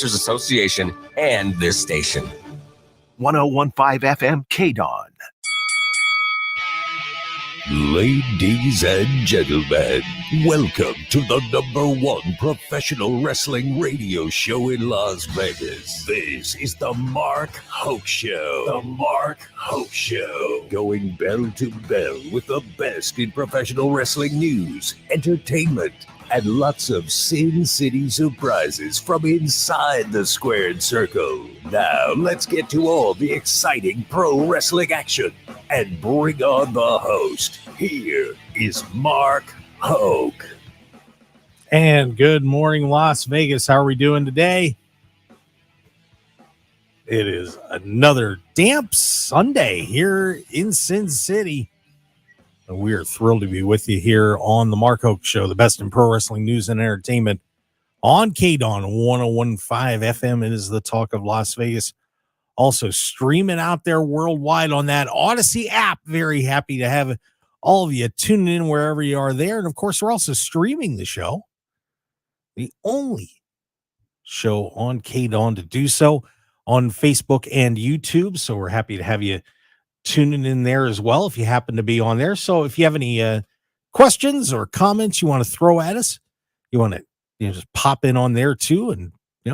Association and this station. 1015 FM KDAWN. Ladies and gentlemen, welcome to the #1 professional wrestling radio show in Las Vegas. This is the Mark Hoke Show. The Mark Hoke Show. Going bell to bell with the best in professional wrestling news, entertainment, and lots of Sin City surprises from inside the squared circle. Now, let's get to all the exciting pro wrestling action and bring on the host. Here is Mark Hoke. And good morning, Las Vegas. How are we doing today? It is another damp Sunday here in Sin City. And we are thrilled to be with you here on the Mark Hoke Show, the best in pro wrestling news and entertainment on KDAWN 1015 FM. It is the talk of Las Vegas. Also streaming out there worldwide on that Odyssey app. Very happy to have all of you tuning in wherever you are there. And of course, we're also streaming the show. The only show on KDAWN to do so on Facebook and YouTube. So we're happy to have you tuning in there as well if you happen to be on there. So if you have any questions or comments you want to throw at us, you want to just pop in on there too and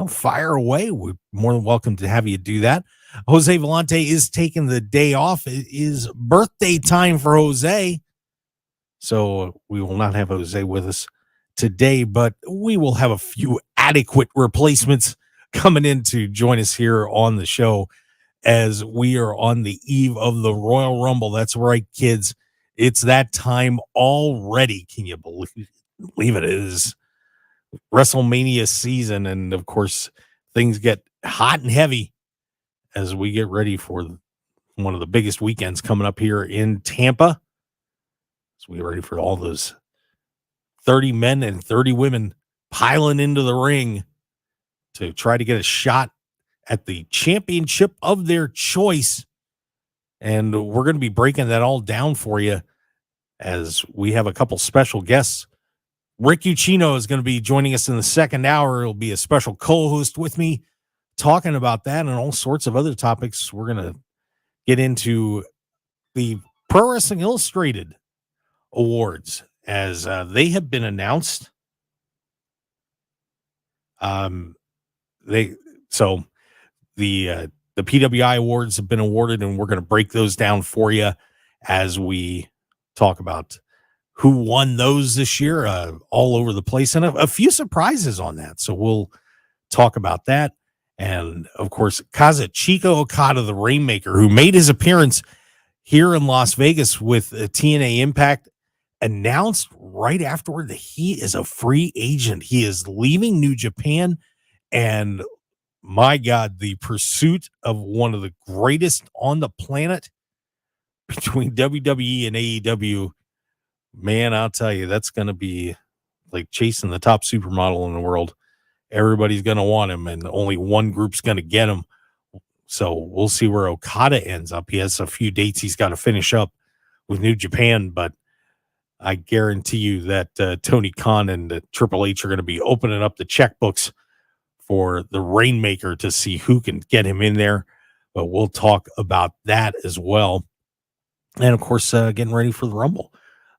fire away. We're more than welcome to have you do that. Jose Volonte is taking the day off. It is birthday time for Jose. So we will not have Jose with us today, but we will have a few adequate replacements coming in to join us here on the show as we are on the eve of the Royal Rumble. That's right, kids. It's that time already. Can you believe it? It is WrestleMania season, and of course things get hot and heavy as we get ready for one of the biggest weekends coming up here in Tampa. So we're ready for all those 30 men and 30 women piling into the ring to try to get a shot at the championship of their choice. And we're going to be breaking that all down for you as we have a couple special guests. Rick Ucchino is going to be joining us in the second hour. He'll be a special co-host with me talking about that and all sorts of other topics. We're going to get into the Pro Wrestling Illustrated Awards as they have been announced. The PWI awards have been awarded, and we're going to break those down for you as we talk about who won those this year, all over the place, and a few surprises on that. So we'll talk about that. And of course, Kazuchika Okada, the RainMaker, who made his appearance here in Las Vegas with TNA Impact, announced right afterward that he is a free agent. He is leaving New Japan, and my God, the pursuit of one of the greatest on the planet between WWE and AEW, man, I'll tell you, that's going to be like chasing the top supermodel in the world. Everybody's going to want him, and only one group's going to get him. So we'll see where Okada ends up. He has a few dates he's got to finish up with New Japan, but I guarantee you that Tony Khan and Triple H are going to be opening up the checkbooks for the RainMaker to see who can get him in there. But we'll talk about that as well. And of course, getting ready for the Rumble.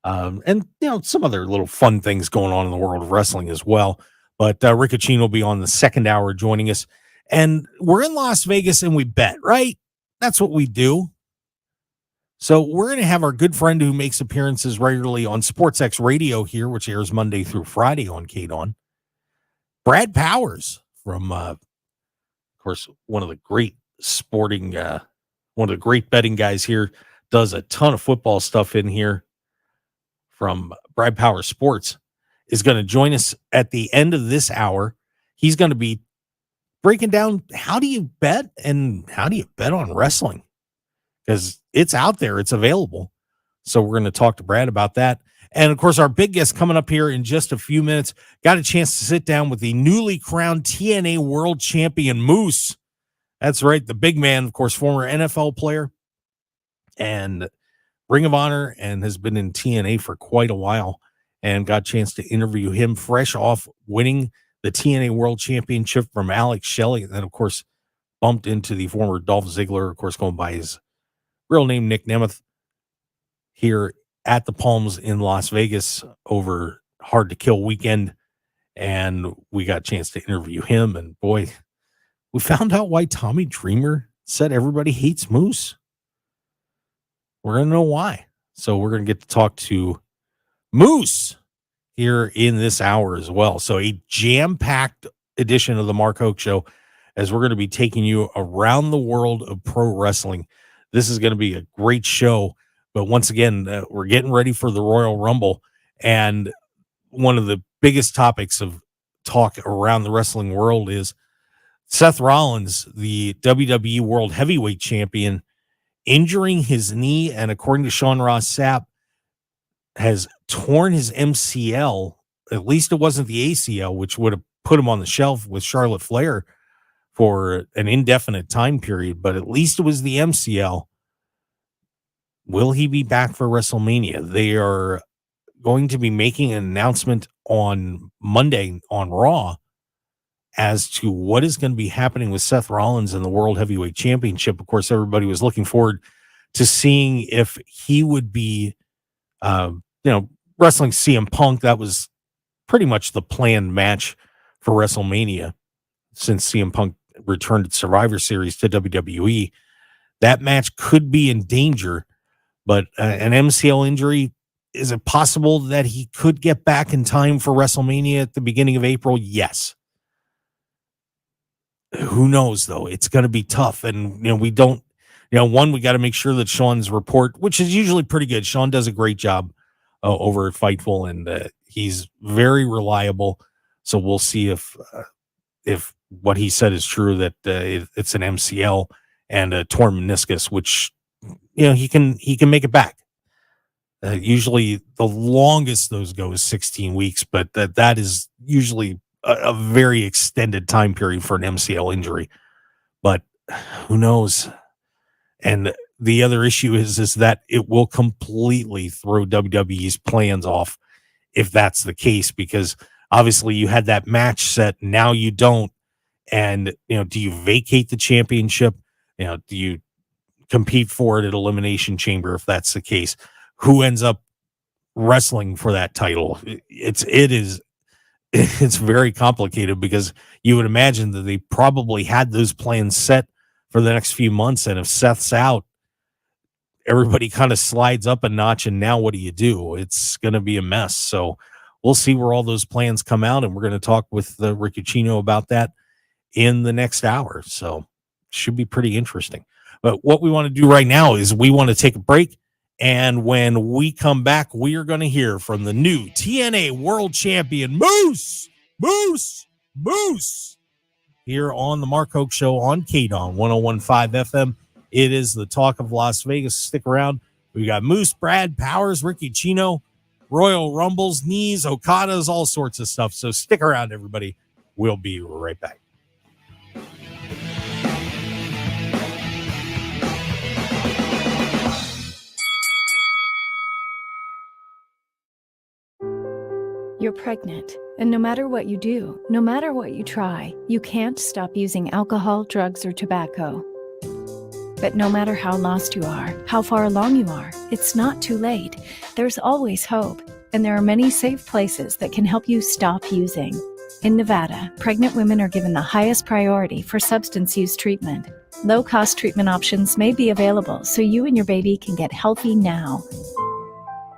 And some other little fun things going on in the world of wrestling as well. But Rick Ucchino will be on the second hour joining us. And we're in Las Vegas and we bet, right? That's what we do. So we're going to have our good friend who makes appearances regularly on SportsX Radio here, which airs Monday through Friday on KDAWN. Brad Powers from, of course, one of the great betting guys here, does a ton of football stuff in here from Brad Powers Sports, is going to join us at the end of this hour. He's going to be breaking down how do you bet and how do you bet on wrestling, because it's out there, it's available. So we're going to talk to Brad about that. And of course, our big guest coming up here in just a few minutes, got a chance to sit down with the newly crowned TNA World Champion Moose. That's right, the big man, of course, former NFL player and Ring of Honor, and has been in TNA for quite a while, and got a chance to interview him fresh off winning the TNA World Championship from Alex Shelley, and then, of course, bumped into the former Dolph Ziggler, of course, going by his real name, Nic Nemeth, here at the Palms in Las Vegas over Hard to Kill weekend. And we got a chance to interview him. And boy, we found out why Tommy Dreamer said everybody hates Moose. We're going to know why. So we're going to get to talk to Moose here in this hour as well. So a jam-packed edition of the Mark Hoke Show, as we're going to be taking you around the world of pro wrestling. This is going to be a great show. But once again, we're getting ready for the Royal Rumble. And one of the biggest topics of talk around the wrestling world is Seth Rollins, the WWE World Heavyweight Champion, injuring his knee, and according to Sean Ross Sapp, has torn his MCL. At least it wasn't the ACL, which would have put him on the shelf with Charlotte Flair for an indefinite time period, but at least it was the MCL. Will he be back for WrestleMania? They are going to be making an announcement on Monday on Raw as to what is going to be happening with Seth Rollins in the World Heavyweight Championship. Of course, everybody was looking forward to seeing if he would be, wrestling CM Punk. That was pretty much the planned match for WrestleMania since CM Punk returned at Survivor Series to WWE. That match could be in danger, but an MCL injury, is it possible that he could get back in time for WrestleMania at the beginning of April? Yes. Who knows, though? It's going to be tough. And, we don't, we got to make sure that Sean's report, which is usually pretty good. Sean does a great job over at Fightful, and he's very reliable. So we'll see if what he said is true, that it's an MCL and a torn meniscus, which, he can make it back. Usually the longest those go is 16 weeks, but that is usually a very extended time period for an MCL injury. But who knows? And the other issue is that it will completely throw WWE's plans off if that's the case, because obviously you had that match set, now you don't. And, do you vacate the championship? Do you compete for it at Elimination Chamber if that's the case? Who ends up wrestling for that title? It's very complicated, because you would imagine that they probably had those plans set for the next few months. And if Seth's out, everybody kind of slides up a notch. And now what do you do? It's going to be a mess. So we'll see where all those plans come out. And we're going to talk with Rick Ucchino about that in the next hour. So should be pretty interesting. But what we want to do right now is we want to take a break. And when we come back, we are going to hear from the new TNA World Champion, Moose, here on the Mark Hoke Show on KDAWN 101.5 FM. It is the talk of Las Vegas. Stick around. We got Moose, Brad, Powers, Rick Ucchino, Royal Rumbles, knees, Okadas, all sorts of stuff. So stick around, everybody. We'll be right back. You're pregnant, and no matter what you do, no matter what you try, you can't stop using alcohol, drugs, or tobacco. But no matter how lost you are, how far along you are, it's not too late. There's always hope, and there are many safe places that can help you stop using. In Nevada, pregnant women are given the highest priority for substance use treatment. Low-cost treatment options may be available so you and your baby can get healthy now.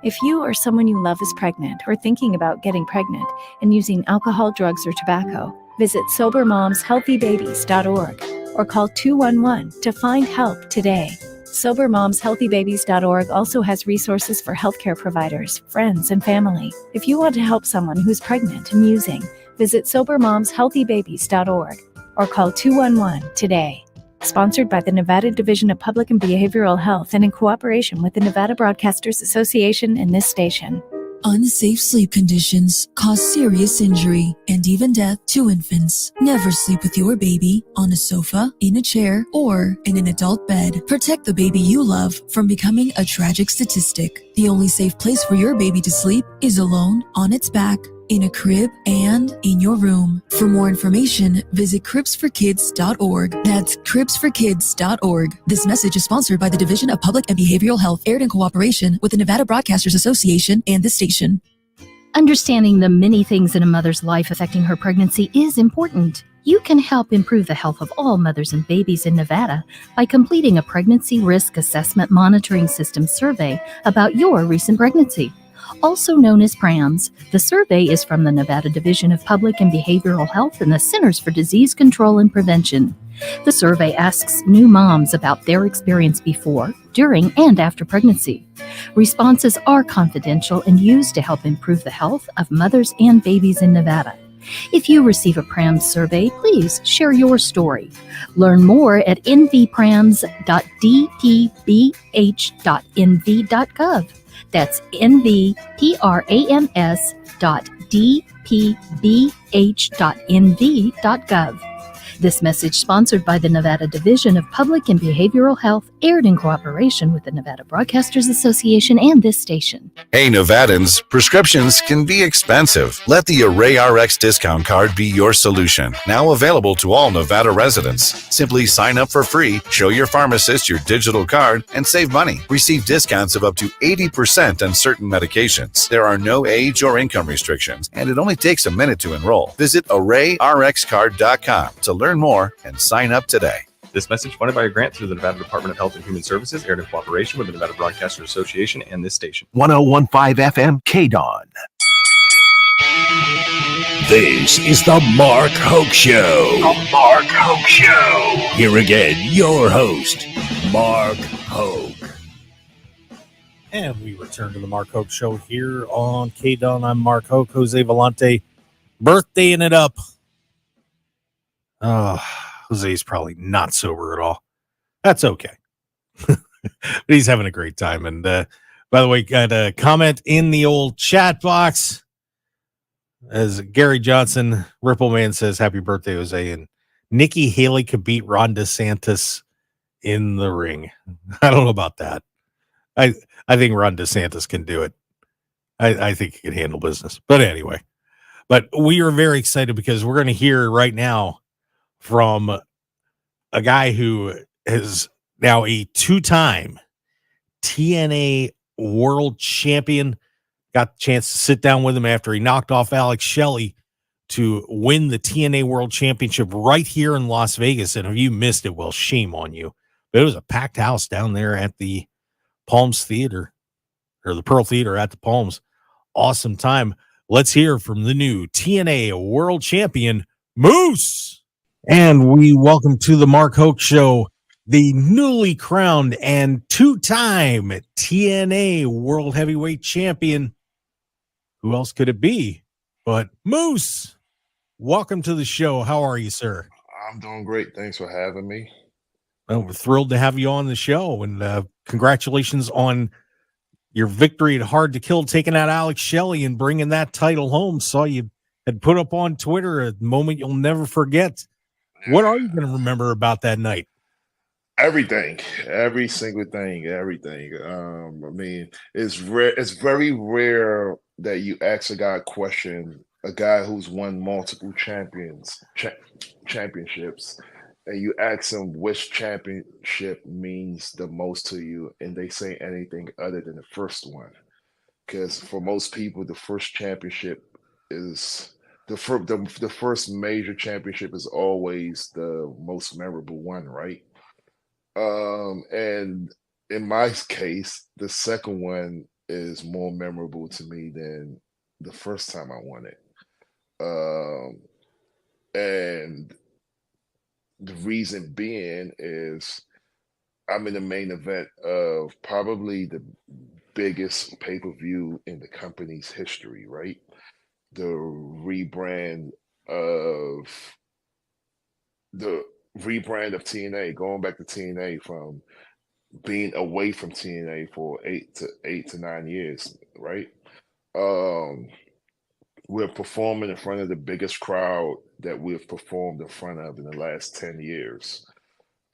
If you or someone you love is pregnant or thinking about getting pregnant and using alcohol, drugs, or tobacco, visit SoberMomsHealthyBabies.org or call 211 to find help today. SoberMomsHealthyBabies.org also has resources for healthcare providers, friends, and family. If you want to help someone who's pregnant and using, visit SoberMomsHealthyBabies.org or call 211 today. Sponsored by the Nevada Division of Public and Behavioral Health and in cooperation with the Nevada Broadcasters Association and this station. Unsafe sleep conditions cause serious injury and even death to infants. Never sleep with your baby on a sofa, in a chair, or in an adult bed. Protect the baby you love from becoming a tragic statistic. The only safe place for your baby to sleep is alone on its back. in a crib, and in your room. For more information, visit cribsforkids.org. That's cribsforkids.org. This message is sponsored by the Division of Public and Behavioral Health, aired in cooperation with the Nevada Broadcasters Association and this station. Understanding the many things in a mother's life affecting her pregnancy is important. You can help improve the health of all mothers and babies in Nevada by completing a Pregnancy Risk Assessment Monitoring System survey about your recent pregnancy. Also known as PRAMS, the survey is from the Nevada Division of Public and Behavioral Health and the Centers for Disease Control and Prevention. The survey asks new moms about their experience before, during, and after pregnancy. Responses are confidential and used to help improve the health of mothers and babies in Nevada. If you receive a PRAMS survey, please share your story. Learn more at nvprams.dpbh.nv.gov. That's nvprams.dpbh.nv.gov. This message sponsored by the Nevada Division of Public and Behavioral Health, aired in cooperation with the Nevada Broadcasters Association and this station. Hey Nevadans, prescriptions can be expensive. Let the Array RX discount card be your solution. Now available to all Nevada residents. Simply sign up for free, show your pharmacist your digital card, and save money. Receive discounts of up to 80% on certain medications. There are no age or income restrictions, and it only takes a minute to enroll. Visit ArrayRxCard.com to learn more and sign up today. This message funded by a grant through the Nevada Department of Health and Human Services, aired in cooperation with the Nevada Broadcasters Association and this station. 1015 FM KDAWN. This is the Mark Hoke Show. The Mark Hoke Show. Here again, your host, Mark Hoke. And we return to the Mark Hoke Show here on KDAWN. I'm Mark Hoke. Jose Volonte birthdaying it up. Jose's probably not sober at all. That's okay. But he's having a great time. And by the way, got a comment in the old chat box. As Gary Johnson, Ripple Man says, happy birthday, Jose. And Nikki Haley could beat Ron DeSantis in the ring. I don't know about that. I think Ron DeSantis can do it. I think he can handle business. But anyway, but we are very excited because we're going to hear right now from a guy who is now a two-time TNA World Champion. Got the chance to sit down with him after he knocked off Alex Shelley to win the TNA World Championship right here in Las Vegas. And if you missed it, well, shame on you. But it was a packed house down there at the Palms Theater, or the Pearl Theater at the Palms. Awesome time. Let's hear from the new TNA World Champion, Moose. And we welcome to the Mark Hoke Show the newly crowned and two-time TNA World Heavyweight Champion. Who else could it be but Moose? Welcome to the show. How are you, sir? I'm doing great. Thanks for having me. Well, we're thrilled to have you on the show, and congratulations on your victory at Hard to Kill, taking out Alex Shelley and bringing that title home. Saw you had put up on Twitter a moment you'll never forget. What are you going to remember about that night? Everything, every single thing, everything. I mean, it's rare. It's very rare that you ask a guy a question, a guy who's won multiple championships, and you ask them which championship means the most to you, and they say anything other than the first one. Because for most people, the first championship is the first major championship is always the most memorable one, right? And in my case, the second one is more memorable to me than the first time I won it. And the reason being is I'm in the main event of probably the biggest pay-per-view in the company's history, right? The rebrand of TNA, going back to TNA from being away from TNA for 8 to 9 years, right? We're performing in front of the biggest crowd that we've performed in front of in the last 10 years.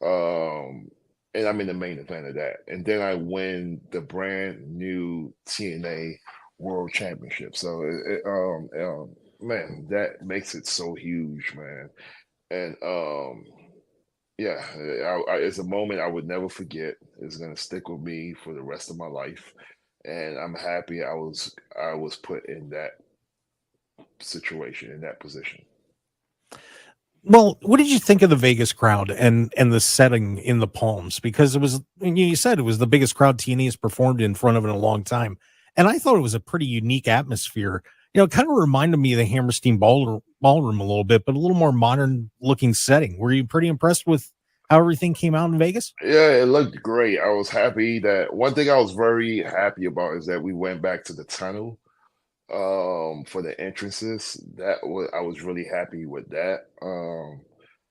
And I'm in the main event of that. And then I win the brand new TNA World Championship. So, man, that makes it so huge, man. And yeah, it's a moment I would never forget. It's gonna stick with me for the rest of my life, and I'm happy I was put in that situation, in that position. Well, what did you think of the Vegas crowd and the setting in the Palms? Because it was, you said it was the biggest crowd TNA has performed in front of in a long time, and I thought it was a pretty unique atmosphere. It kind of reminded me of the Hammerstein Ballroom a little bit, but a little more modern looking setting. Were you pretty impressed with how everything came out in Vegas? Yeah, it looked great. I was happy that one thing I was very happy about is that we went back to the tunnel for the entrances. I was really happy with that.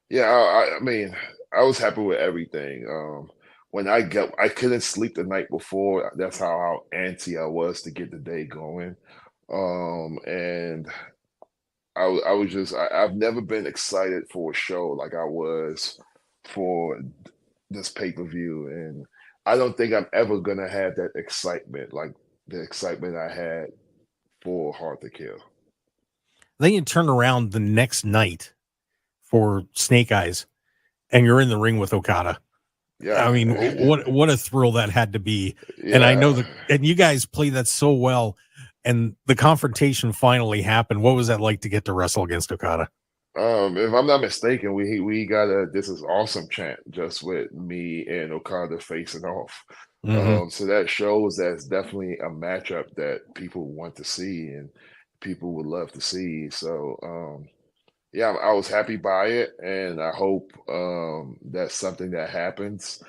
Yeah, I mean, I was happy with everything. When I couldn't sleep the night before. That's how antsy I was to get the day going. And I was just I've never been excited for a show like I was for this pay-per-view, and I don't think I'm ever gonna have that excitement like the excitement I had for Hard to Kill. Then you turn around the next night for Snake Eyes, and you're in the ring with Okada. Yeah, I mean, what a thrill that had to be. Yeah. And I know and you guys played that so well. And the confrontation finally happened. What was that like to get to wrestle against Okada? If I'm not mistaken, we got a "This is awesome" chant just with me and Okada facing off. So that shows that's definitely a matchup that people want to see and people would love to see. So yeah, I was happy by it, and I hope that's something that happens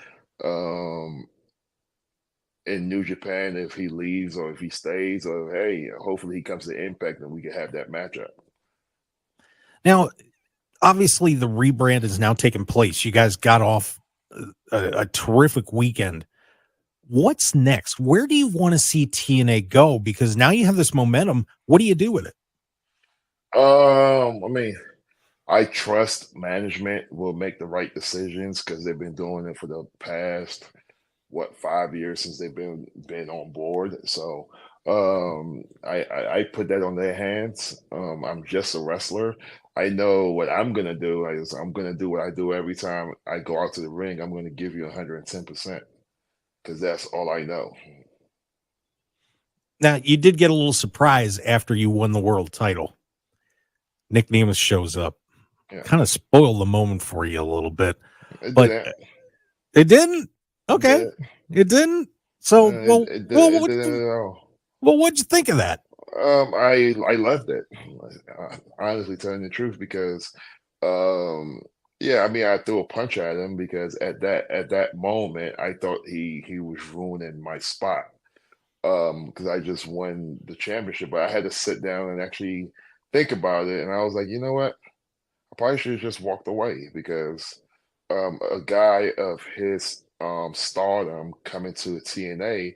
in New Japan if he leaves or if he stays, or hey, hopefully he comes to Impact and we can have that matchup. Now, obviously, the rebrand has now taken place. You guys got off a terrific weekend. What's next? Where do you want to see TNA go? Because now you have this momentum. What do you do with it? I mean, I trust management will make the right decisions because they've been doing it for the past 5 years since they've been on board. So I put that on their hands. I'm just a wrestler. I know what I'm gonna do is I'm gonna do what I do every time I go out to the ring. I'm gonna give you 110% because that's all I know. Now, you did get a little surprise after you won the world title. Nic Nemeth shows up. Yeah. Kind of spoiled the moment for you a little bit. It But didn't. it didn't? Okay. It didn't? So, It didn't at all. Well, what'd you think of that? I loved it. Honestly, telling the truth, because yeah, I mean, I threw a punch at him because at that moment I thought he was ruining my spot because I just won the championship, but I had to sit down and actually think about it, and I was like, you know what, I probably should have just walked away because a guy of his stardom coming to TNA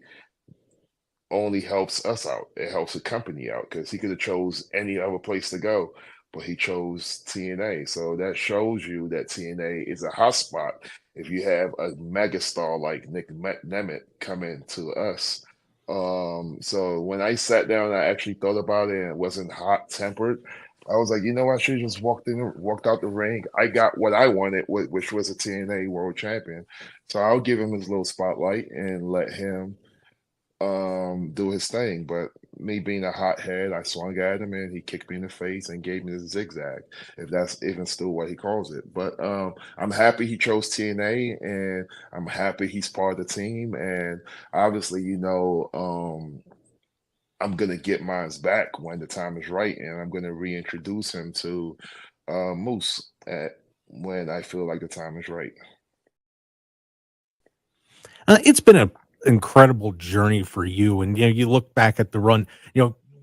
only helps us out. It helps the company out because he could have chose any other place to go, but he chose TNA. So that shows you that TNA is a hot spot if you have a megastar like Nic Nemeth coming to us. So when I sat down, I actually thought about it and it wasn't hot tempered. I was like, you know what? I should have just walked out the ring. I got what I wanted, which was a TNA World Champion. So I'll give him his little spotlight and let him do his thing. But me being a hothead, I swung at him and he kicked me in the face and gave me the zigzag, if that's even still what he calls it. But I'm happy he chose TNA, and I'm happy he's part of the team. And obviously, you know, I'm gonna get mine back when the time is right, and I'm gonna reintroduce him to Moose when I feel like the time is right. It's been an incredible journey for you, and you look back at the run.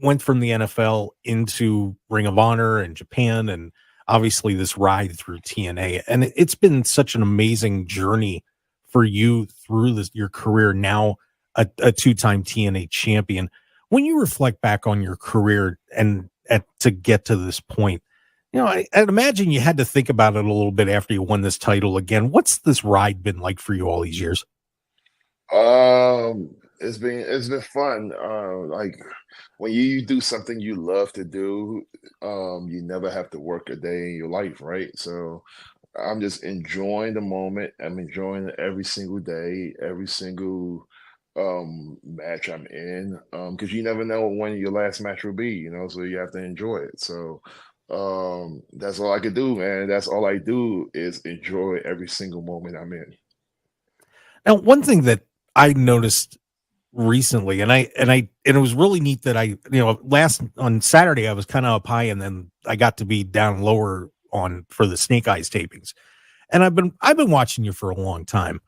Went from the NFL into Ring of Honor and Japan, and obviously this ride through TNA, and it's been such an amazing journey for you through your career. Now a two-time TNA champion. When you reflect back on your career and to get to this point, I'd imagine you had to think about it a little bit after you won this title again. What's this ride been like for you all these years? It's been fun. Like when you do something you love to do, you never have to work a day in your life, right? So I'm just enjoying the moment. I'm enjoying every single day, every single match I'm in. Because you never know when your last match will be, so you have to enjoy it. So that's all I could do, man. That's all I do is enjoy every single moment I'm in. Now, one thing that I noticed recently, and it was really neat that last on Saturday I was kind of up high, and then I got to be down lower for the Snake Eyes tapings. And I've been watching you for a long time.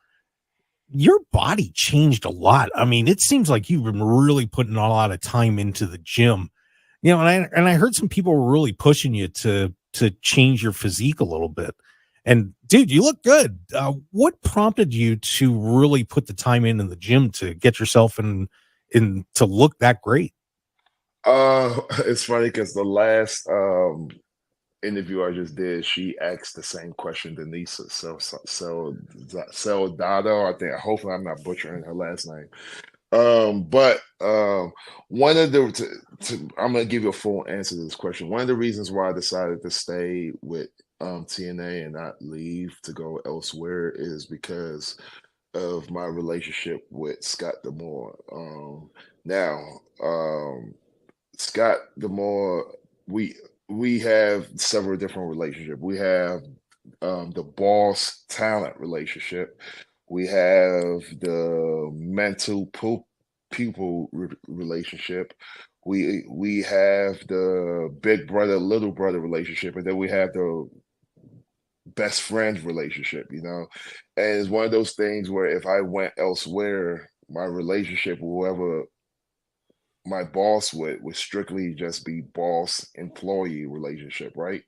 Your body changed a lot. I mean, it seems like you've been really putting a lot of time into the gym. And I heard some people were really pushing you to change your physique a little bit. And dude, you look good. What prompted you to really put the time in the gym to get yourself in to look that great? It's funny because the last interview I just did, she asked the same question, Denise. So Dado, I think. Hopefully, I'm not butchering her last name. But one of the I'm gonna give you a full answer to this question. One of the reasons why I decided to stay with TNA and not leave to go elsewhere is because of my relationship with Scott D'Amore. Now, Scott D'Amore, we have several different relationships. We have the boss talent relationship. We have the mental pupil relationship. We have the big brother little brother relationship, and then we have the best friend relationship. And it's one of those things where if I went elsewhere, my relationship with whoever my boss would strictly just be boss employee relationship, right?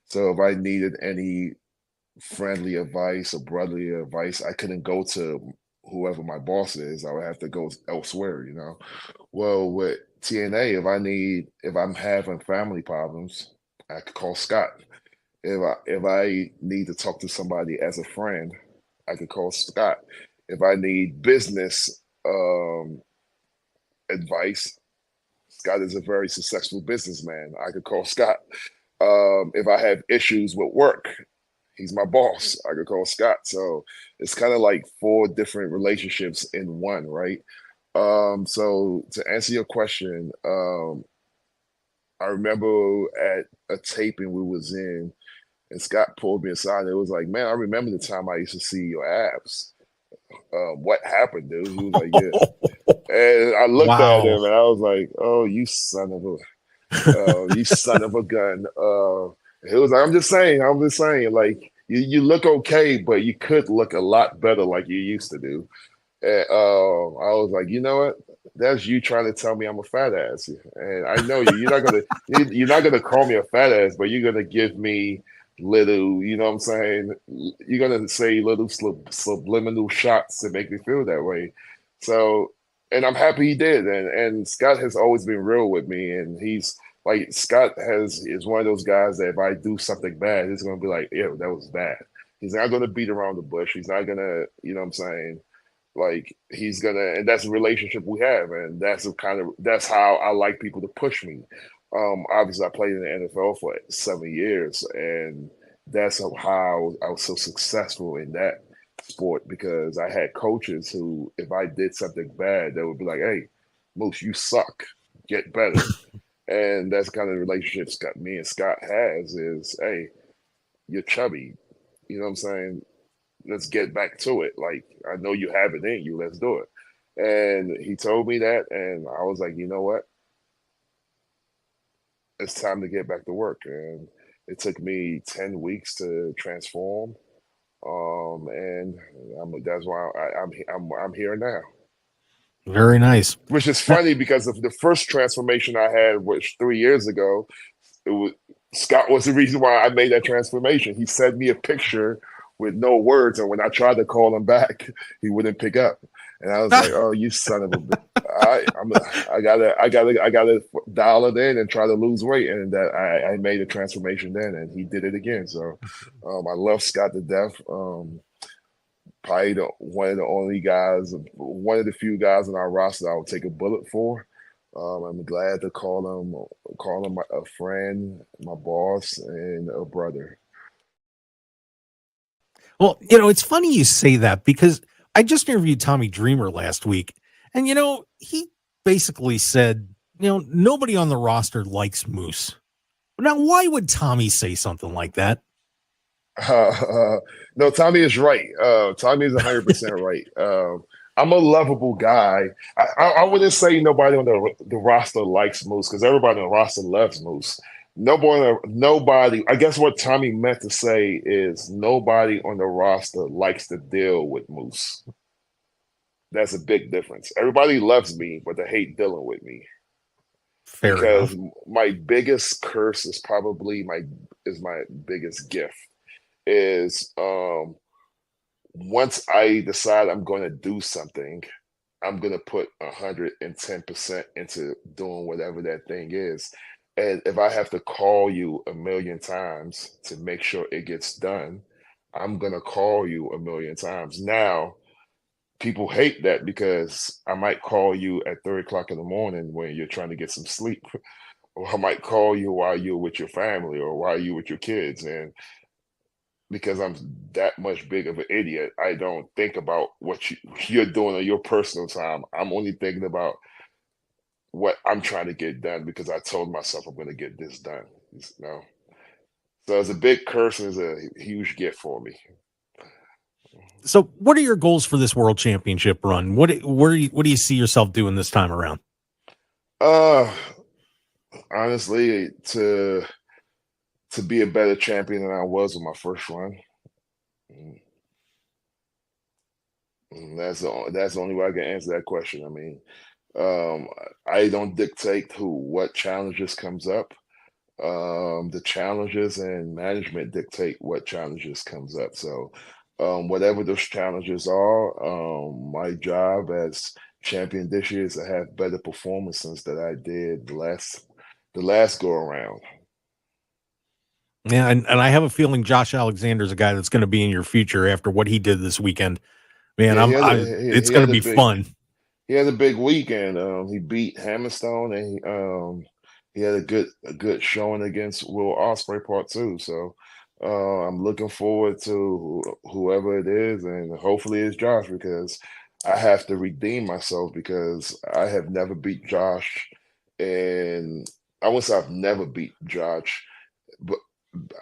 So if I needed any friendly advice or brotherly advice, I couldn't go to whoever my boss is. I would have to go elsewhere. Well, with TNA, if I'm having family problems, I could call Scott. If I need to talk to somebody as a friend, I could call Scott. If I need business advice, Scott is a very successful businessman. I could call Scott. If I have issues with work, he's my boss. I could call Scott. So it's kind of like 4 different relationships in one, right? So to answer your question, I remember at a taping we was in, and Scott pulled me aside. And it was like, man, I remember the time I used to see your abs. What happened, dude? He was like, yeah. And I looked at him and I was like, oh, you son of a gun. It was like, I'm just saying, like you look okay, but you could look a lot better like you used to do. And I was like, you know what? That's you trying to tell me I'm a fat ass. And I know you're not gonna call me a fat ass, but you're gonna give me little, you know what I'm saying? You're gonna say little subliminal shots to make me feel that way. So, and I'm happy he did. And Scott has always been real with me, and he's like, Scott is one of those guys that if I do something bad, he's gonna be like, yeah, that was bad. He's not gonna beat around the bush. He's not gonna, you know what I'm saying? Like he's gonna, and that's a relationship we have, and that's how I like people to push me. Obviously, I played in the NFL for 7 years, and that's how I was so successful in that sport because I had coaches who, if I did something bad, they would be like, "Hey, Moose, you suck. Get better." And that's kind of the relationship me and Scott has is, "Hey, you're chubby. You know what I'm saying? Let's get back to it. Like, I know you have it in you. Let's do it." And he told me that, and I was like, you know what? It's time to get back to work. And it took me 10 weeks to transform. And that's why I'm here now. Very nice. Which is funny because of the first transformation I had, which 3 years ago, Scott was the reason why I made that transformation. He sent me a picture with no words, and when I tried to call him back, he wouldn't pick up. And I was like, "Oh, you son of a bitch! I gotta dial it in and try to lose weight." And that I made a transformation then, and he did it again. So I love Scott to death. probably one of the only guys, one of the few guys on our roster I would take a bullet for. I'm glad to call him a friend, my boss, and a brother. Well, it's funny you say that because I just interviewed Tommy Dreamer last week, and he basically said, nobody on the roster likes Moose. Now, why would Tommy say something like that? No, Tommy is right. Tommy is 100% right. I'm a lovable guy. I wouldn't say nobody on the roster likes Moose because everybody on the roster loves Moose. Nobody. I guess what Tommy meant to say is nobody on the roster likes to deal with Moose. That's a big difference. Everybody loves me, but they hate dealing with me. Fair because enough. My biggest curse is probably my biggest gift. Is once I decide I'm going to do something, I'm going to put 110% into doing whatever that thing is. And if I have to call you a million times to make sure it gets done, I'm going to call you a million times. Now, people hate that because I might call you at 3 o'clock in the morning when you're trying to get some sleep. Or I might call you while you're with your family or while you're with your kids. And because I'm that much big of an idiot, I don't think about what you're doing on your personal time. I'm only thinking about what I'm trying to get done because I told myself I'm going to get this done. So it's a big curse and it's a huge gift for me. So what are your goals for this world championship run? What do you see yourself doing this time around? Honestly, to be a better champion than I was with my first run. That's the only way I can answer that question. I mean, I don't dictate what challenges comes up. The challenges and management dictate what challenges comes up. So whatever those challenges are, my job as champion this year is to have better performances that I did the last go around. Yeah, and I have a feeling Josh Alexander's a guy that's going to be in your future after what he did this weekend. Man, it's going to be fun. He had a big weekend. He beat Hammerstone, and he had a good showing against Will Ospreay Part 2. So I'm looking forward to whoever it is, and hopefully it's Josh because I have to redeem myself because I have never beat Josh, and I wouldn't say I've never beat Josh, but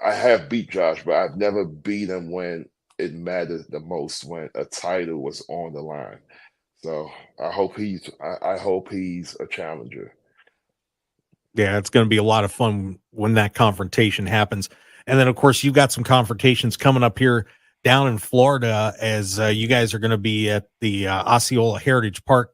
I have beat Josh, but I've never beat him when it mattered the most, when a title was on the line. So I hope he's a challenger. Yeah, it's going to be a lot of fun when that confrontation happens. And then, of course, you've got some confrontations coming up here down in Florida as you guys are going to be at the Osceola Heritage Park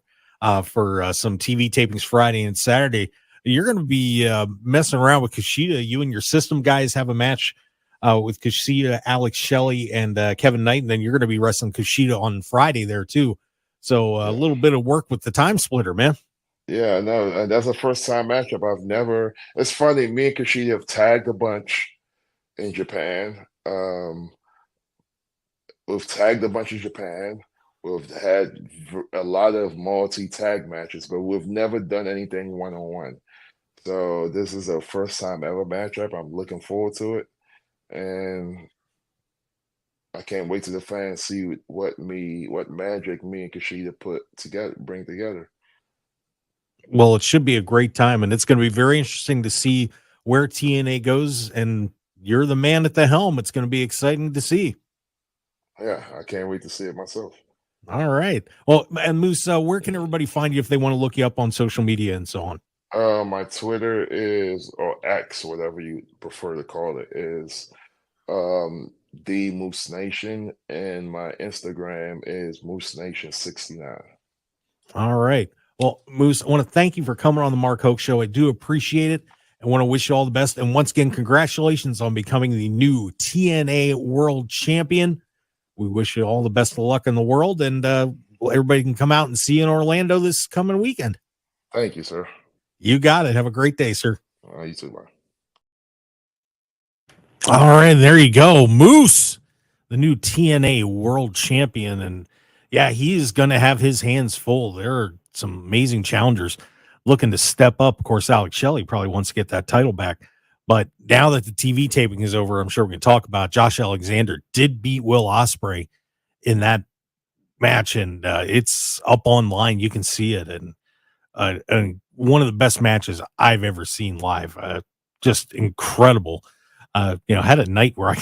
for some TV tapings Friday and Saturday. You're going to be messing around with Kushida. You and your system guys have a match with Kushida, Alex Shelley, and Kevin Knight. And then you're going to be wrestling Kushida on Friday there, too. So a little bit of work with the time splitter, man. Yeah, no, that's a first-time matchup. It's funny, me and Kushida have tagged a bunch in Japan. We've tagged a bunch in Japan. We've had a lot of multi-tag matches, but we've never done anything one-on-one. So this is a first-time ever matchup. I'm looking forward to it. And I can't wait till the fans see what magic me and Kushida bring together. Well, it should be a great time, and it's going to be very interesting to see where TNA goes, and you're the man at the helm. It's going to be exciting to see. Yeah, I can't wait to see it myself. All right. Well, and Moose, where can everybody find you if they want to look you up on social media and so on? My Twitter is, or X, whatever you prefer to call it, is the Moose Nation, and my Instagram is Moose Nation 69. All right. Well, Moose, I want to thank you for coming on the Mark Hoke Show. I do appreciate it. I want to wish you all the best. And once again, congratulations on becoming the new TNA World Champion. We wish you all the best of luck in the world, and everybody can come out and see you in Orlando this coming weekend. Thank you, sir. You got it. Have a great day, sir. You too, man. All right, there you go. Moose, the new TNA World Champion. And yeah, he's going to have his hands full. There are some amazing challengers looking to step up. Of course, Alex Shelley probably wants to get that title back. But now that the TV taping is over, I'm sure we can talk about Josh Alexander did beat Will Ospreay in that match, and it's up online. You can see it, and one of the best matches I've ever seen live. Just incredible. Had a night where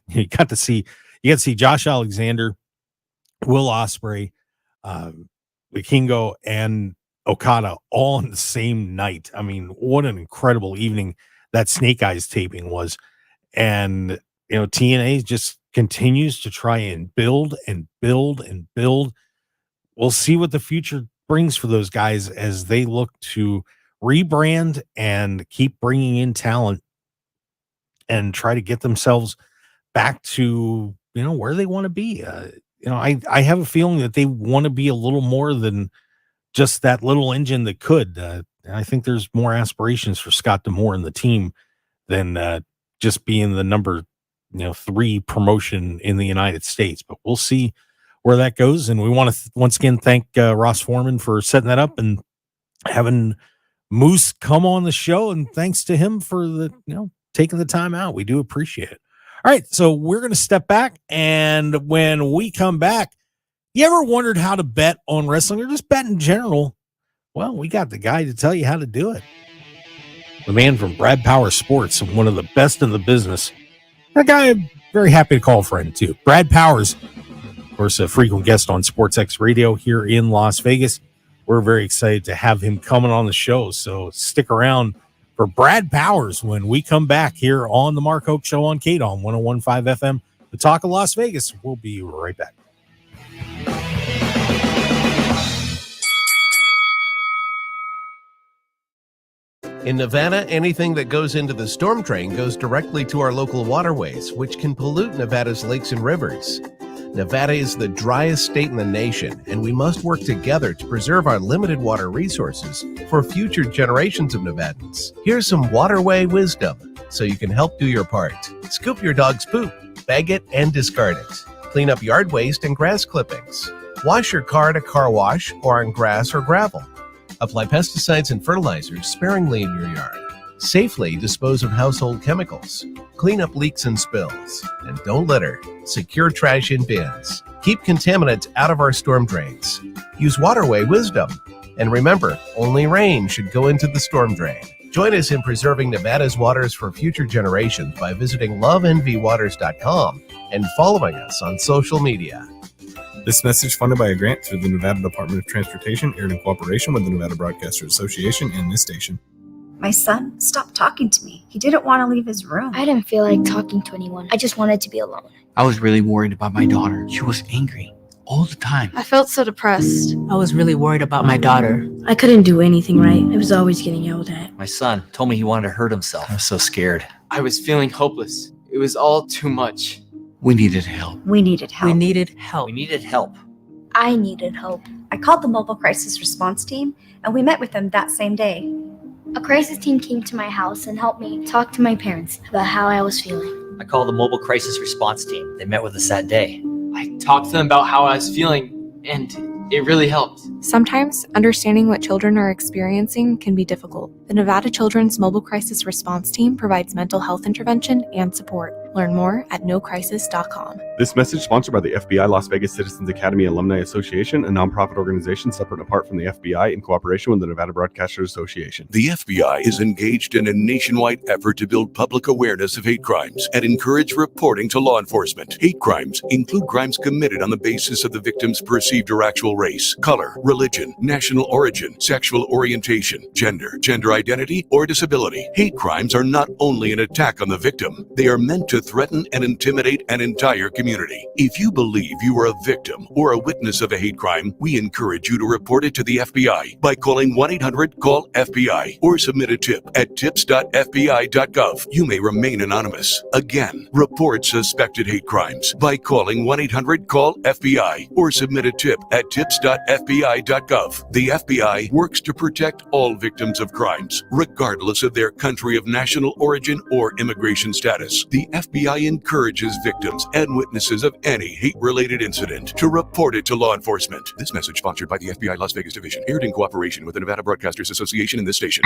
you got to see Josh Alexander, Will Ospreay, Ucchino, and Okada all in the same night. I mean, what an incredible evening that Snake Eyes taping was. And TNA just continues to try and build and build and build. We'll see what the future brings for those guys as they look to rebrand and keep bringing in talent and try to get themselves back to where they want to be. I have a feeling that they want to be a little more than just that little engine that could. I think there's more aspirations for Scott D'Amore and the team than just being the number 3 promotion in the United States. But we'll see where that goes. And we want to once again thank Ross Foreman for setting that up and having Moose come on the show. And thanks to him for taking the time out. We do appreciate it. All right, so we're going to step back, and when we come back, you ever wondered how to bet on wrestling or just bet in general? Well, we got the guy to tell you how to do it. The man from Brad Power Sports, one of the best in the business. That guy I'm very happy to call a friend, too. Brad Powers, of course, a frequent guest on SportsX Radio here in Las Vegas. We're very excited to have him coming on the show, so stick around for Brad Powers when we come back here on the Mark Hoke Show on KDAWN 101.5 FM, the Talk of Las Vegas. We'll be right back. In Nevada, anything that goes into the storm drain goes directly to our local waterways, which can pollute Nevada's lakes and rivers. Nevada is the driest state in the nation, and we must work together to preserve our limited water resources for future generations of Nevadans. Here's some waterway wisdom so you can help do your part. Scoop your dog's poop, bag it, and discard it. Clean up yard waste and grass clippings. Wash your car at a car wash or on grass or gravel. Apply pesticides and fertilizers sparingly in your yard. Safely dispose of household chemicals. Clean up leaks and spills. And don't litter. Secure trash in bins. Keep contaminants out of our storm drains. Use waterway wisdom. And remember, only rain should go into the storm drain. Join us in preserving Nevada's waters for future generations by visiting loveenvywaters.com and following us on social media. This message funded by a grant through the Nevada Department of Transportation, aired in cooperation with the Nevada Broadcasters Association and this station. My son stopped talking to me. He didn't want to leave his room. I didn't feel like talking to anyone. I just wanted to be alone. I was really worried about my daughter. She was angry all the time. I felt so depressed. I was really worried about my daughter. I couldn't do anything right. I was always getting yelled at. My son told me he wanted to hurt himself. I was so scared. I was feeling hopeless. It was all too much. We needed help. We needed help. We needed help. We needed help. I needed help. I called the mobile crisis response team, and we met with them that same day. A crisis team came to my house and helped me talk to my parents about how I was feeling. I called the mobile crisis response team. They met with us that day. I talked to them about how I was feeling, and it really helped. Sometimes understanding what children are experiencing can be difficult. The Nevada Children's Mobile Crisis Response Team provides mental health intervention and support. Learn more at nocrisis.com. This message sponsored by the FBI Las Vegas Citizens Academy Alumni Association, a nonprofit organization separate and apart from the FBI in cooperation with the Nevada Broadcasters Association. The FBI is engaged in a nationwide effort to build public awareness of hate crimes and encourage reporting to law enforcement. Hate crimes include crimes committed on the basis of the victim's perceived or actual race, color, religion, national origin, sexual orientation, gender identity, or disability. Hate crimes are not only an attack on the victim, they are meant to threaten and intimidate an entire community. If you believe you are a victim or a witness of a hate crime, we encourage you to report it to the FBI by calling 1-800-CALL-FBI or submit a tip at tips.fbi.gov. You may remain anonymous. Again, report suspected hate crimes by calling 1-800-CALL-FBI or submit a tip at tips.fbi.gov. The FBI works to protect all victims of crimes, regardless of their country of national origin or immigration status. The FBI FBI encourages victims and witnesses of any hate-related incident to report it to law enforcement. This message sponsored by the FBI Las Vegas Division, aired in cooperation with the Nevada Broadcasters Association and this station.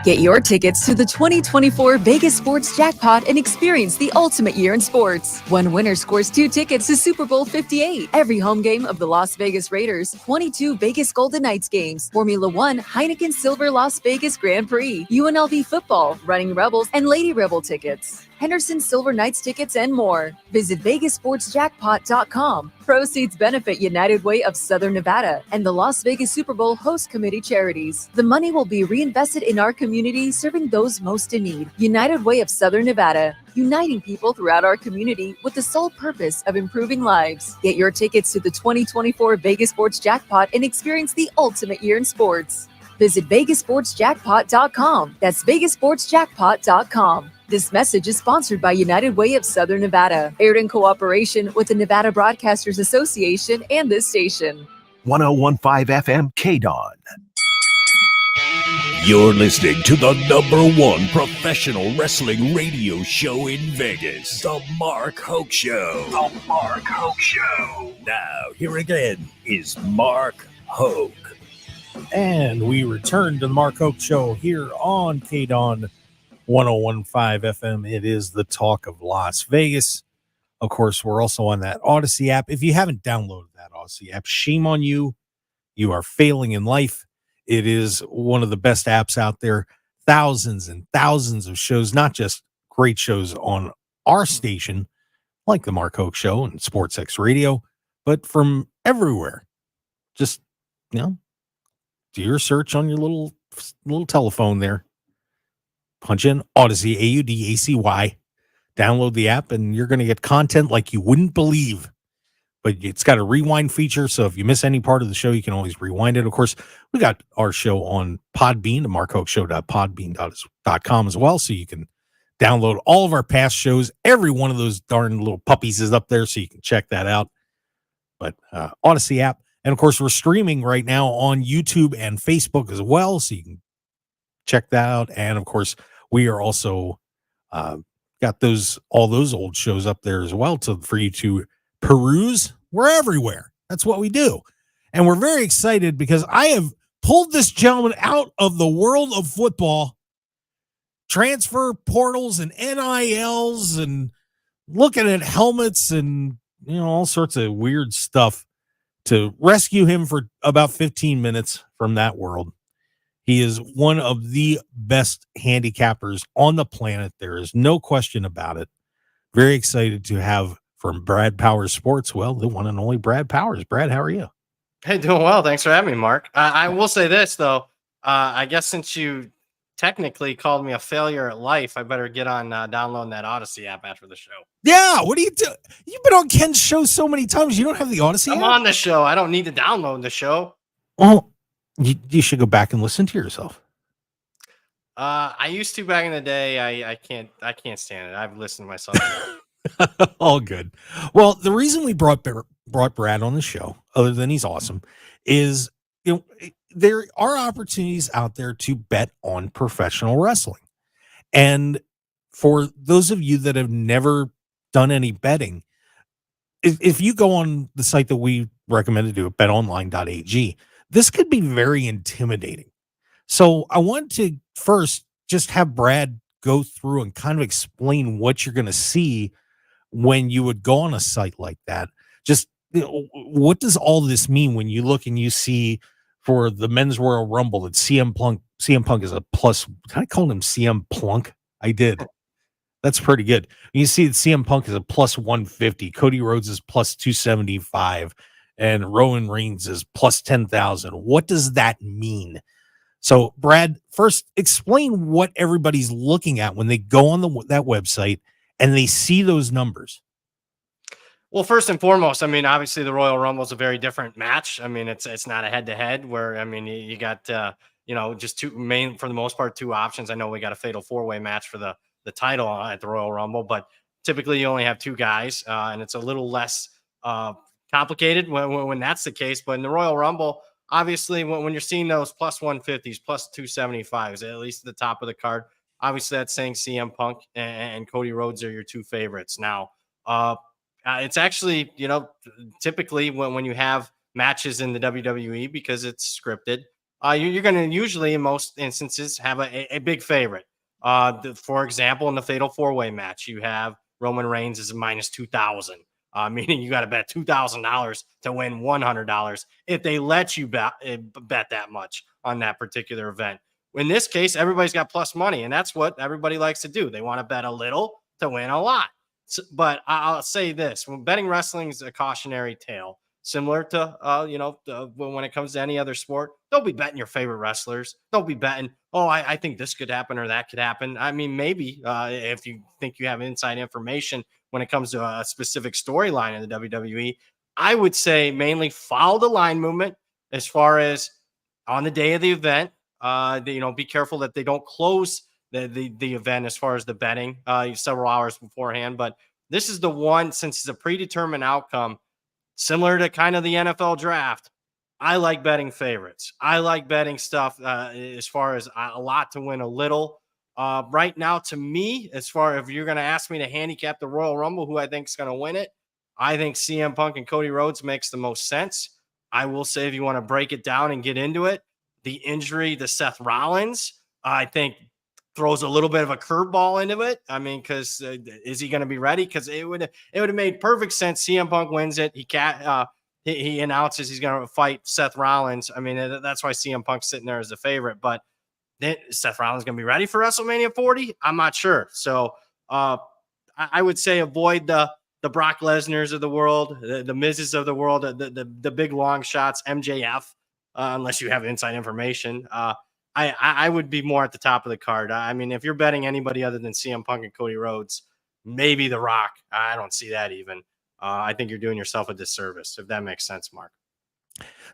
Get your tickets to the 2024 Vegas Sports Jackpot and experience the ultimate year in sports. One winner scores 2 tickets to Super Bowl 58, every home game of the Las Vegas Raiders, 22 Vegas Golden Knights games, Formula One, Heineken Silver Las Vegas Grand Prix, UNLV football, Running Rebels, and Lady Rebel tickets, Henderson Silver Knights tickets, and more. Visit VegasSportsJackpot.com. Proceeds benefit United Way of Southern Nevada and the Las Vegas Super Bowl host committee charities. The money will be reinvested in our community, serving those most in need. United Way of Southern Nevada, uniting people throughout our community with the sole purpose of improving lives. Get your tickets to the 2024 Vegas Sports Jackpot and experience the ultimate year in sports. Visit VegasSportsJackpot.com. That's VegasSportsJackpot.com. This message is sponsored by United Way of Southern Nevada, aired in cooperation with the Nevada Broadcasters Association and this station. 1015 FM KDAWN. You're listening to the #1 professional wrestling radio show in Vegas, The Mark Hoke Show. The Mark Hoke Show. Now, here again is Mark Hoke. And we return to the Mark Hoke Show here on KDAWN 1015 FM. It is the talk of Las Vegas. Of course, we're also on that Odyssey app. If you haven't downloaded that Odyssey app, shame on you. You are failing in life. It is one of the best apps out there. Thousands and thousands of shows, not just great shows on our station, like the Mark Hoke Show and Sports X Radio, but from everywhere. Just, do your search on your little telephone there. Punch in Odyssey, AUDACY, download the app, and you're going to get content like you wouldn't believe. But it's got a rewind feature, so if you miss any part of the show, you can always rewind it. Of course, we got our show on Podbean, the markhokeshow.podbean.com as well, so you can download all of our past shows. Every one of those darn little puppies is up there, so you can check that out. But Odyssey app. And, of course, we're streaming right now on YouTube and Facebook as well, so you can check that out. And, of course, we are also got all those old shows up there as well for you to peruse. We're everywhere. That's what we do. And we're very excited because I have pulled this gentleman out of the world of football, transfer portals and NILs and looking at helmets and, all sorts of weird stuff to rescue him for about 15 minutes from that world. He is one of the best handicappers on the planet. There is no question about it. Very excited to have from Brad Powers Sports, the one and only Brad Powers. Brad, how are you? Hey, doing well. Thanks for having me, Mark. I will say this, though. I guess since you technically called me a failure at life, I better get on downloading that Odyssey app after the show. Yeah, what do you do? You've been on Ken's show so many times. You don't have the Odyssey app? I'm on the show. I don't need to download the show. Well, you should go back and listen to yourself. I used to back in the day. I can't stand it. I've listened to myself. All good. Well, the reason we brought Brad on the show, other than he's awesome, is there are opportunities out there to bet on professional wrestling. And for those of you that have never done any betting, if you go on the site that we recommend to do at betonline.ag, this could be very intimidating. So I want to first just have Brad go through and kind of explain what you're going to see when you would go on a site like that. Just what does all this mean when you look and you see for the Men's Royal Rumble that CM Punk is a plus. I called him CM Plunk. I did. That's pretty good. You see that CM Punk is a plus 150. Cody Rhodes is plus 275. And Roman Reigns is plus 10,000. What does that mean? So, Brad, first explain what everybody's looking at when they go on that website and they see those numbers. Well, first and foremost, obviously the Royal Rumble is a very different match. It's not a head-to-head where, you got, just for the most part, two options. I know we got a fatal four-way match for the title at the Royal Rumble, but typically you only have two guys, and it's a little less complicated when that's the case. But in the Royal Rumble, obviously, when you're seeing those plus 150s, plus 275s, at least at the top of the card, Obviously, that's saying CM Punk and Cody Rhodes are your two favorites. Now, it's actually, typically when you have matches in the WWE, because it's scripted, you're going to usually, in most instances, have a big favorite. For example, in the Fatal 4-Way match, you have Roman Reigns is minus 2,000, meaning you got to bet $2,000 to win $100 if they let you bet that much on that particular event. In this case, everybody's got plus money, and that's what everybody likes to do. They want to bet a little to win a lot. So, but I'll say this: when betting wrestling is a cautionary tale, similar to when it comes to any other sport. Don't be betting your favorite wrestlers. Don't be betting, oh, I think this could happen or that could happen. I mean, maybe if you think you have inside information when it comes to a specific storyline in the WWE, I would say mainly follow the line movement as far as on the day of the event. Be careful that they don't close the event as far as the betting several hours beforehand. But this is the one, since it's a predetermined outcome, similar to kind of the NFL draft. I like betting favorites. I like betting stuff as far as a lot to win a little. Right now, to me, as far if you're going to ask me to handicap the Royal Rumble, who I think is going to win it, I think CM Punk and Cody Rhodes makes the most sense. I will say, if you want to break it down and get into it, the injury to Seth Rollins, I think, throws a little bit of a curveball into it. I mean, because is he going to be ready? Because it would have made perfect sense. CM Punk wins it. He announces he's going to fight Seth Rollins. I mean, that's why CM Punk's sitting there as a favorite. But then Seth Rollins going to be ready for WrestleMania 40? I'm not sure. So I would say avoid the Brock Lesnar's of the world, the Miz's of the world, the big long shots, MJF. Unless you have inside information, I would be more at the top of the card. I mean, if you're betting anybody other than CM Punk and Cody Rhodes, maybe The Rock. I don't see that even. I think you're doing yourself a disservice, if that makes sense, Mark.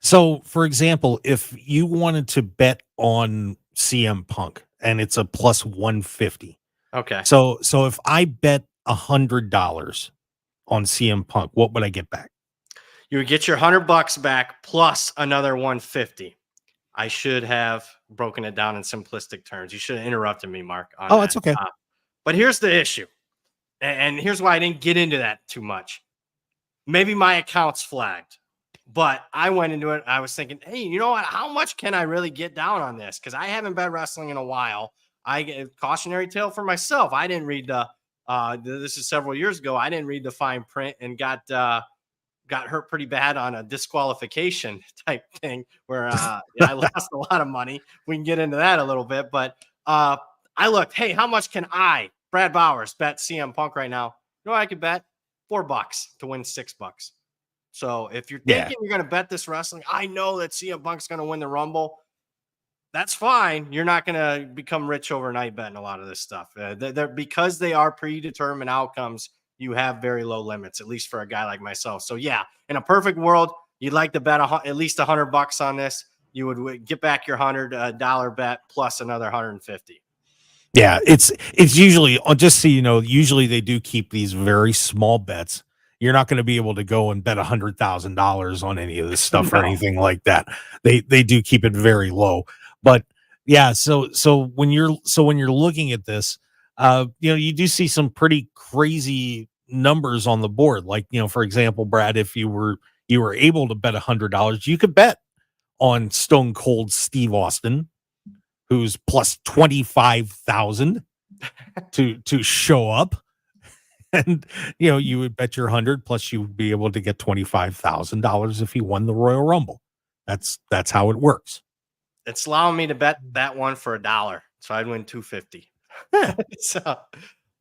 So, for example, if you wanted to bet on CM Punk and it's a plus 150. Okay. So if I bet $100 on CM Punk, what would I get back? You would get your $100 back plus another 150. I should have broken it down in simplistic terms. You should have interrupted me, Mark. Oh, that's okay. But here's the issue. And here's why I didn't get into that too much. Maybe my account's flagged, but I went into it. I was thinking, hey, you know what? How much can I really get down on this? Because I haven't bet wrestling in a while. I get a cautionary tale for myself. I didn't read this is several years ago. I didn't read the fine print and got hurt pretty bad on a disqualification type thing where I lost a lot of money. We can get into that a little bit, but I looked, hey, how much can I, Brad Bowers, bet CM Punk right now? You know what I could bet? $4 to win $6. So if you're thinking you're going to bet this wrestling, I know that CM Punk's going to win the Rumble. That's fine. You're not going to become rich overnight betting a lot of this stuff. Because they are predetermined outcomes, you have very low limits, at least for a guy like myself. So yeah, in a perfect world, you'd like to bet at least $100 on this. You would get back your $100 bet plus another 150. Yeah, it's usually, just so you know, usually they do keep these very small bets. You're not going to be able to go and bet $100,000 on any of this stuff or anything like that. They do keep it very low. But yeah, so when you're looking at this, you do see some pretty crazy numbers on the board. Like, for example, Brad, if you were able to bet $100, you could bet on Stone Cold Steve Austin, who's plus 25,000 to show up. And, you would bet your 100 plus you would be able to get $25,000 if he won the Royal Rumble. That's how it works. It's allowing me to bet that one for $1. So I'd win $250.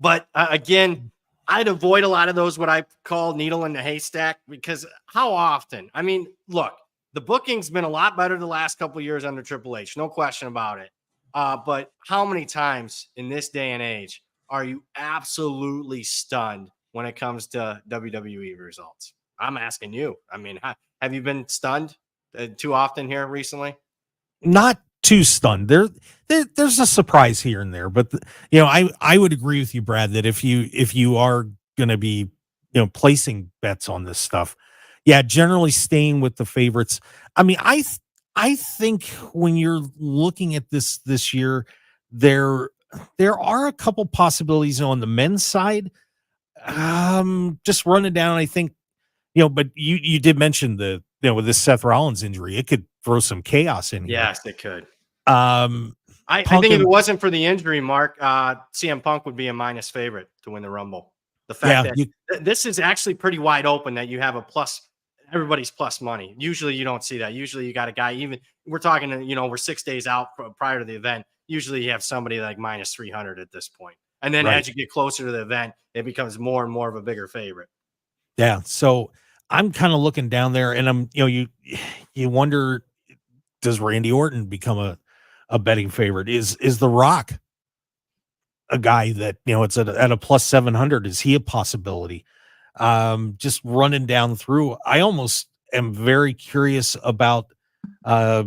But again, I'd avoid a lot of those, what I call needle in the haystack, because how often? I mean, look, the booking's been a lot better the last couple of years under Triple H, no question about it. But how many times in this day and age are you absolutely stunned when it comes to WWE results? I'm asking you. I mean, have you been stunned too often here recently? Not too stunned. There's a surprise here and there, but I would agree with you, Brad, that if you are going to be placing bets on this stuff, generally staying with the favorites. I mean, I think when you're looking at this year, there there are a couple possibilities on the men's side. Just running down, I think, but you did mention with this Seth Rollins injury, it could throw some chaos in here. Yes, it could. I think if it wasn't for the injury, Mark, CM Punk would be a minus favorite to win the Rumble. The fact that this is actually pretty wide open, that you have a plus, everybody's plus money. Usually you don't see that. Usually you got a guy, even we're talking, we're 6 days out prior to the event. Usually you have somebody like minus 300 at this point. And then as you get closer to the event, it becomes more and more of a bigger favorite. Yeah. So I'm kind of looking down there, and I'm, you wonder, does Randy Orton become a betting favorite? Is The Rock a guy that, it's at a plus 700? Is he a possibility? Just running down through, I almost am very curious about a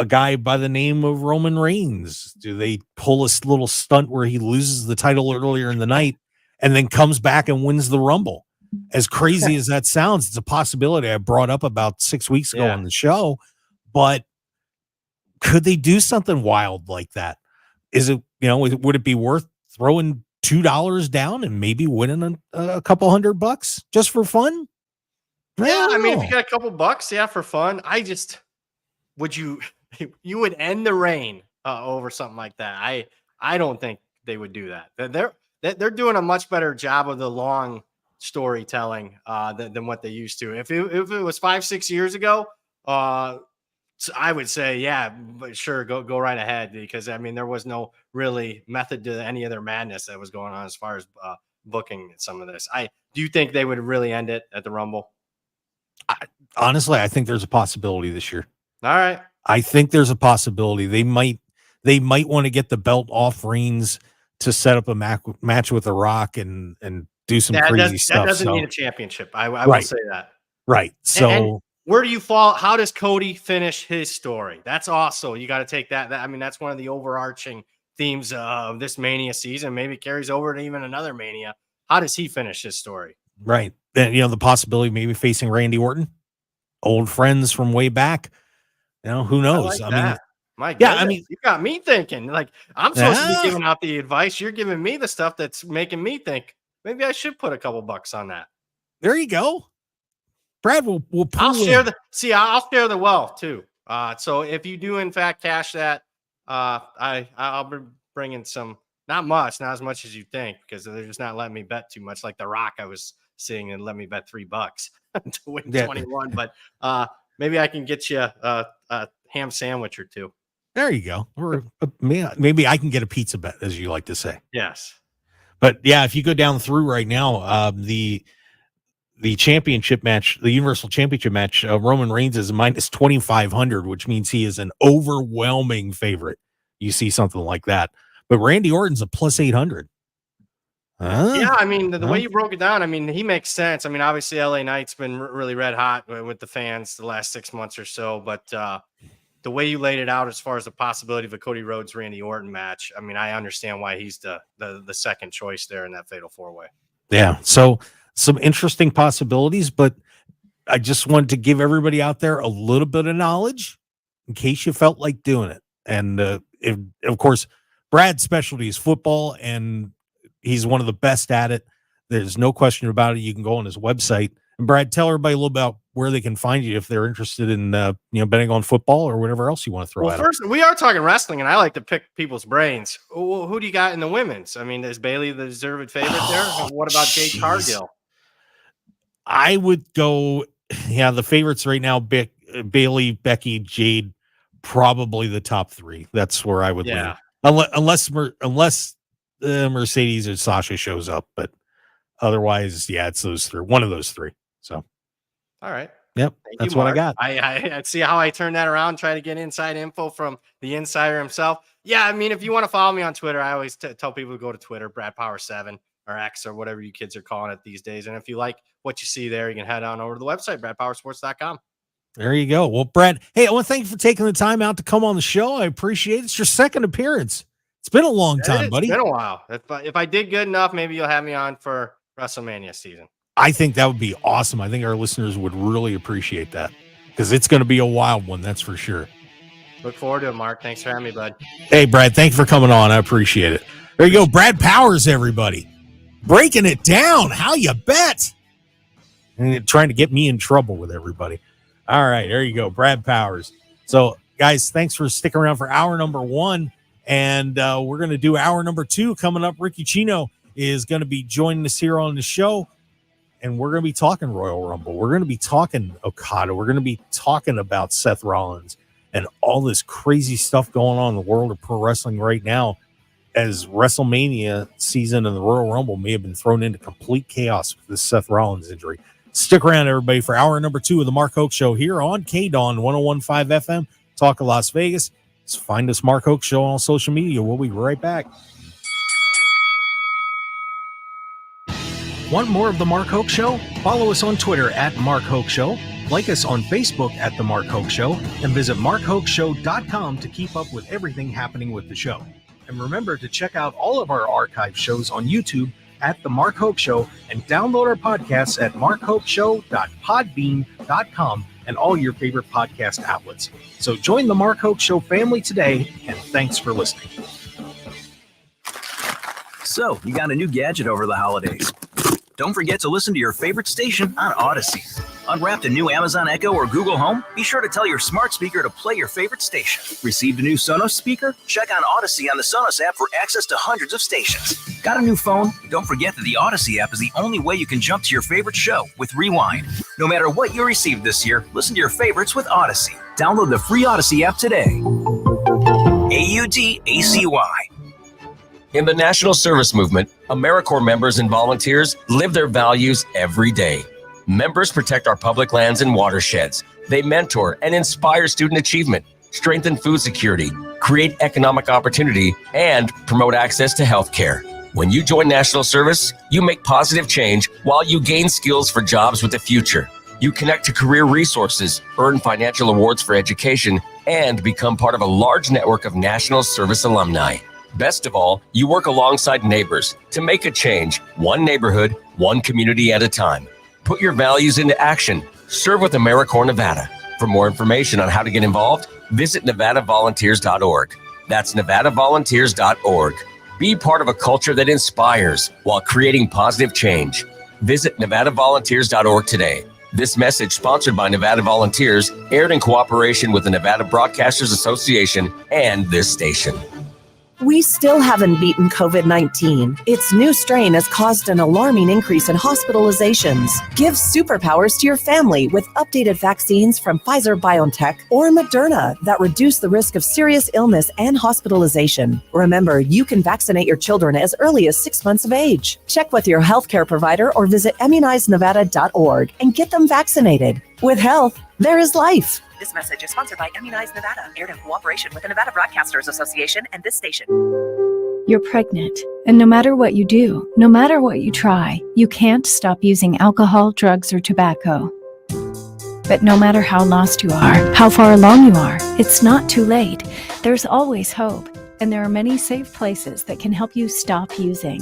guy by the name of Roman Reigns. Do they pull a little stunt where he loses the title earlier in the night and then comes back and wins the Rumble? As crazy as that sounds, it's a possibility I brought up about 6 weeks ago on the show, but could they do something wild like that? Is it, would it be worth throwing $2 down and maybe winning a couple $100 just for fun? Yeah, I mean, if you got a couple bucks, for fun. You would end the reign over something like that. I don't think they would do that. They're doing a much better job of the long storytelling than what they used to. If it was 5-6 years ago, I would say, yeah, but sure, go right ahead, because there was no really method to any of their madness that was going on as far as booking some of this. Do you think they would really end it at the Rumble? Honestly, I think there's a possibility this year. All right. I think there's a possibility they might want to get the belt off Reigns to set up a match with The Rock and do some crazy stuff. That doesn't need a championship. I will say that. Right. So and where do you fall? How does Cody finish his story? That's also, you got to take that. That's one of the overarching themes of this Mania season. Maybe carries over to even another Mania. How does he finish his story? Right. And, the possibility of maybe facing Randy Orton, old friends from way back. Who knows? My goodness, you got me thinking. Like, I'm supposed to be giving out the advice. You're giving me the stuff that's making me think maybe I should put a couple bucks on that. There you go. Brad, we'll I'll share the wealth too. So if you do in fact cash that, I'll be bringing some, not as much as you think, because they're just not letting me bet too much. Like The Rock, I was seeing and let me bet $3 to win 21, but maybe I can get you a ham sandwich or two. There you go. Or maybe I can get a pizza bet, as you like to say. Yes. But yeah, if you go down through right now, the championship match, the Universal Championship match, Roman Reigns is minus 2,500, which means he is an overwhelming favorite. You see something like that. But Randy Orton's a plus 800. Yeah, the way you broke it down, he makes sense. Obviously LA Knight's been really red hot with the fans the last 6 months or so, but the way you laid it out as far as the possibility of a Cody Rhodes Randy Orton match, I understand why he's the second choice there in that fatal 4-way. Yeah, so some interesting possibilities, but I just wanted to give everybody out there a little bit of knowledge in case you felt like doing it. And of course, Brad's specialty is football, and he's one of the best at it. There's no question about it. You can go on his website. And Brad, tell everybody a little about where they can find you if they're interested in betting on football or whatever else you want to throw at them. First, we are talking wrestling, and I like to pick people's brains. Who do you got in the women's? Is Bailey the deserved favorite there? And what about Jade Cargill? I would go, the favorites right now, Bailey, Becky, Jade, probably the top three. That's where I would lean. Unless Mercedes or Sasha shows up, but otherwise, it's those three. One of those three. So, all right. Yep, that's what I got. I see how I turn that around, try to get inside info from the insider himself. Yeah, if you want to follow me on Twitter, I always tell people to go to Twitter, Brad Power 7 or X or whatever you kids are calling it these days. And if you like what you see there, you can head on over to the website, bradpowersports.com. There you go. Well, Brad, hey, I want to thank you for taking the time out to come on the show. I appreciate it. It's your second appearance. It's been a long time, buddy. It's been a while. If I did good enough, maybe you'll have me on for WrestleMania season. I think that would be awesome. I think our listeners would really appreciate that because it's going to be a wild one. That's for sure. Look forward to it, Mark. Thanks for having me, bud. Hey, Brad, thank you for coming on. I appreciate it. There you go. Brad Powers, everybody. Breaking it down. How you bet? And trying to get me in trouble with everybody. All right, there you go. Brad Powers. So, guys, thanks for sticking around for hour number 1. And we're going to do hour number 2 coming up. Ricky Chino is going to be joining us here on the show. And we're going to be talking Royal Rumble. We're going to be talking Okada. We're going to be talking about Seth Rollins and all this crazy stuff going on in the world of pro wrestling right now, as WrestleMania season and the Royal Rumble may have been thrown into complete chaos with this Seth Rollins injury. Stick around, everybody, for hour number 2 of the Mark Hoke Show here on KDAWN 101.5 FM, Talk of Las Vegas. Let's find us Mark Hoke Show on social media. We'll be right back. Want more of The Mark Hoke Show? Follow us on Twitter at Mark Hoke Show, like us on Facebook at The Mark Hoke Show, and visit markhokeshow.com to keep up with everything happening with the show. And remember to check out all of our archive shows on YouTube at The Mark Hoke Show, and download our podcasts at markhokeshow.podbean.com and all your favorite podcast outlets. So join The Mark Hoke Show family today, and thanks for listening. So, you got a new gadget over the holidays. Don't forget to listen to your favorite station on Odyssey. Unwrapped a new Amazon Echo or Google Home? Be sure to tell your smart speaker to play your favorite station. Received a new Sonos speaker? Check on Odyssey on the Sonos app for access to hundreds of stations. Got a new phone? Don't forget that the Odyssey app is the only way you can jump to your favorite show with Rewind. No matter what you received this year, listen to your favorites with Odyssey. Download the free Odyssey app today. AUDACY. In the National Service Movement, AmeriCorps members and volunteers live their values every day. Members protect our public lands and watersheds. They mentor and inspire student achievement, strengthen food security, create economic opportunity, and promote access to health care. When you join National Service, you make positive change while you gain skills for jobs with the future. You connect to career resources, earn financial awards for education, and become part of a large network of National Service alumni. Best of all, you work alongside neighbors to make a change, one neighborhood, one community at a time. Put your values into action. Serve with AmeriCorps Nevada. For more information on how to get involved, visit NevadaVolunteers.org. That's NevadaVolunteers.org. Be part of a culture that inspires while creating positive change. Visit NevadaVolunteers.org today. This message, sponsored by Nevada Volunteers, aired in cooperation with the Nevada Broadcasters Association and this station. We still haven't beaten COVID-19. Its new strain has caused an alarming increase in hospitalizations. Give superpowers to your family with updated vaccines from Pfizer-BioNTech or Moderna that reduce the risk of serious illness and hospitalization. Remember, you can vaccinate your children as early as 6 months of age. Check with your healthcare provider or visit immunizenevada.org and get them vaccinated. With health, there is life. This message is sponsored by Immunize Nevada, aired in cooperation with the Nevada Broadcasters Association and this station. You're pregnant, and no matter what you do, no matter what you try, you can't stop using alcohol, drugs, or tobacco. But no matter how lost you are, how far along you are, it's not too late. There's always hope, and there are many safe places that can help you stop using.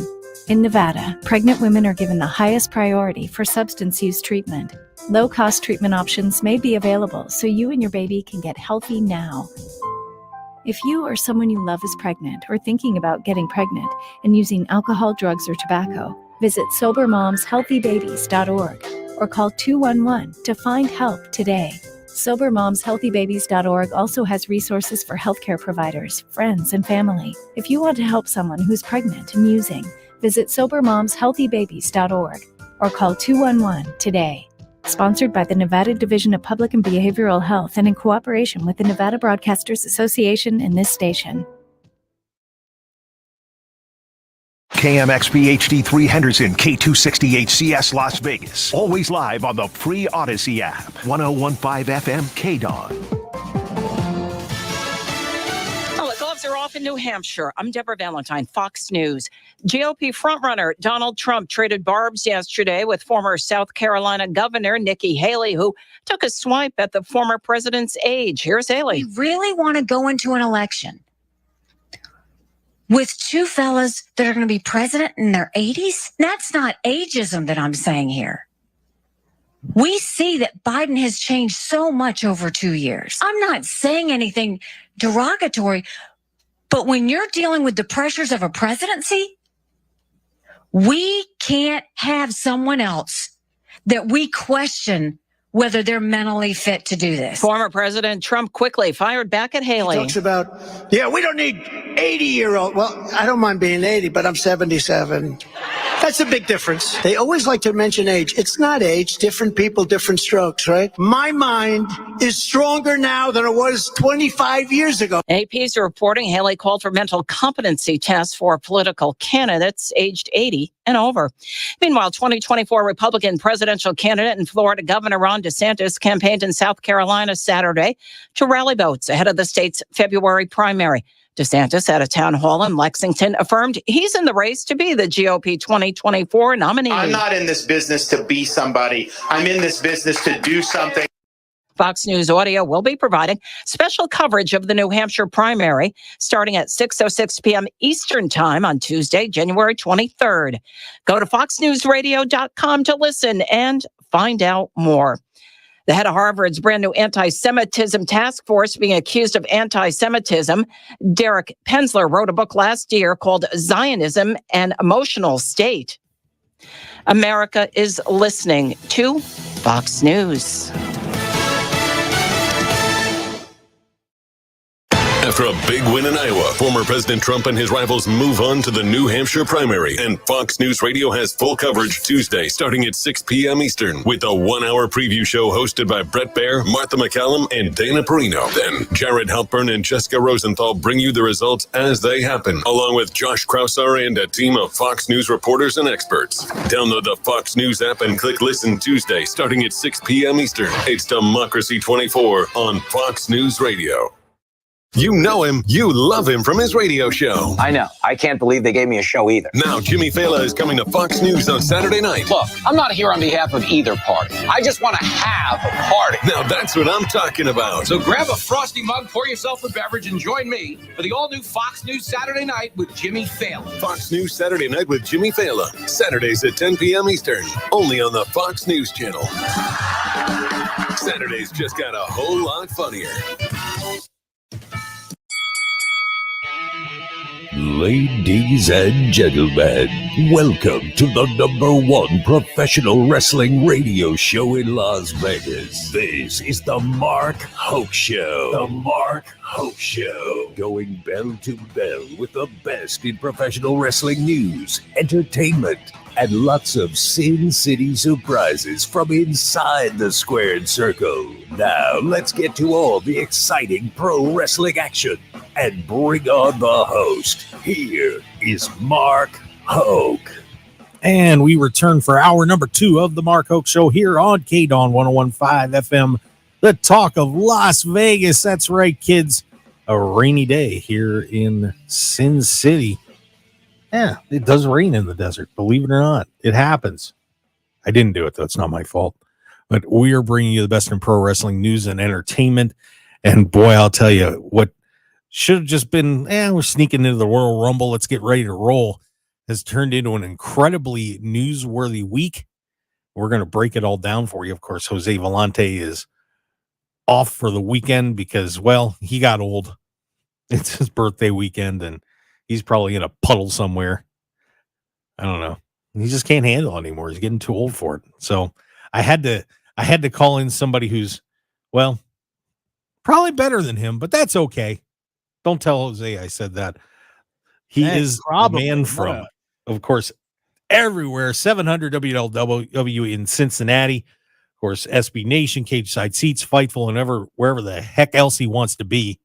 In Nevada, pregnant women are given the highest priority for substance use treatment. Low-cost treatment options may be available so you and your baby can get healthy now. If you or someone you love is pregnant or thinking about getting pregnant and using alcohol, drugs, or tobacco, visit SoberMomsHealthyBabies.org or call 211 to find help today. SoberMomsHealthyBabies.org also has resources for healthcare providers, friends, and family. If you want to help someone who's pregnant and using, visit SoberMomsHealthyBabies.org or call 211 today. Sponsored by the Nevada Division of Public and Behavioral Health and in cooperation with the Nevada Broadcasters Association and this station. KMXP HD3 Henderson, K268CS Las Vegas. Always live on the free Odyssey app. 101.5 FM KDAWN. Are off in New Hampshire. I'm Deborah Valentine, Fox News. GOP frontrunner Donald Trump traded barbs yesterday with former South Carolina Governor Nikki Haley, who took a swipe at the former president's age. Here's Haley. We really want to go into an election with two fellas that are going to be president in their 80s? That's not ageism that I'm saying here. We see that Biden has changed so much over 2 years. I'm not saying anything derogatory, but when you're dealing with the pressures of a presidency, we can't have someone else that we question whether they're mentally fit to do this. Former President Trump quickly fired back at Haley. He talks about, yeah, we don't need 80-year-old. Well, I don't mind being 80, but I'm 77. That's a big difference. They always like to mention age. It's not age. Different people, different strokes, right? My mind is stronger now than it was 25 years ago. AP's reporting Haley called for mental competency tests for political candidates aged 80 and over. Meanwhile, 2024 Republican presidential candidate and Florida Governor Ron DeSantis campaigned in South Carolina Saturday to rally votes ahead of the state's February primary. DeSantis at a town hall in Lexington affirmed he's in the race to be the GOP 2024 nominee. I'm not in this business to be somebody. I'm in this business to do something. Fox News Audio will be providing special coverage of the New Hampshire primary starting at 6:06 p.m. Eastern Time on Tuesday, January 23rd. Go to foxnewsradio.com to listen and find out more. The head of Harvard's brand new anti-Semitism task force being accused of anti-Semitism, Derek Penzler, wrote a book last year called Zionism: An Emotional State. America is listening to Fox News. After a big win in Iowa, former President Trump and his rivals move on to the New Hampshire primary, and Fox News Radio has full coverage Tuesday starting at 6 p.m. Eastern with a 1-hour preview show hosted by Brett Baer, Martha McCallum, and Dana Perino. Then Jared Halpern and Jessica Rosenthal bring you the results as they happen, along with Josh Krausar and a team of Fox News reporters and experts. Download the Fox News app and click Listen Tuesday starting at 6 p.m. Eastern. It's Democracy 24 on Fox News Radio. You know him, you love him from his radio show. I know. I can't believe they gave me a show either. Now Jimmy Fallon is coming to Fox News on Saturday night. Look, I'm not here on behalf of either party. I just want to have a party. Now that's what I'm talking about. So grab a frosty mug, pour yourself a beverage, and join me for the all-new Fox News Saturday Night with Jimmy Fallon. Fox News Saturday Night with Jimmy Fallon. Saturdays at 10 p.m. Eastern. Only on the Fox News Channel. Saturdays just got a whole lot funnier. Ladies and gentlemen, welcome to the #1 professional wrestling radio show in Las Vegas. This is the Mark Hoke Show. The Mark Hoke Show. Going bell to bell with the best in professional wrestling news, entertainment, and lots of Sin City surprises from inside the squared circle. Now, let's get to all the exciting pro wrestling action and bring on the host. Here is Mark Hoke. And we return for hour number 2 of the Mark Hoke Show here on KDAWN 101.5 FM, the talk of Las Vegas. That's right, kids. A rainy day here in Sin City. Yeah, it does rain in the desert, believe it or not. It happens. I didn't do it, though. It's not my fault. But we are bringing you the best in pro wrestling news and entertainment. And boy, I'll tell you, what should have just been, we're sneaking into the Royal Rumble, let's get ready to roll, has turned into an incredibly newsworthy week. We're going to break it all down for you. Of course, Jose Volonte is off for the weekend because, well, he got old. It's his birthday weekend, and he's probably in a puddle somewhere. I don't know. He just can't handle it anymore. He's getting too old for it. So I had to call in somebody who's, well, probably better than him, but that's okay. Don't tell Jose I said that. He is the man from, of course, everywhere. 700 WLW in Cincinnati. Of course, SB Nation, Cage Side Seats, Fightful, and wherever the heck else he wants to be.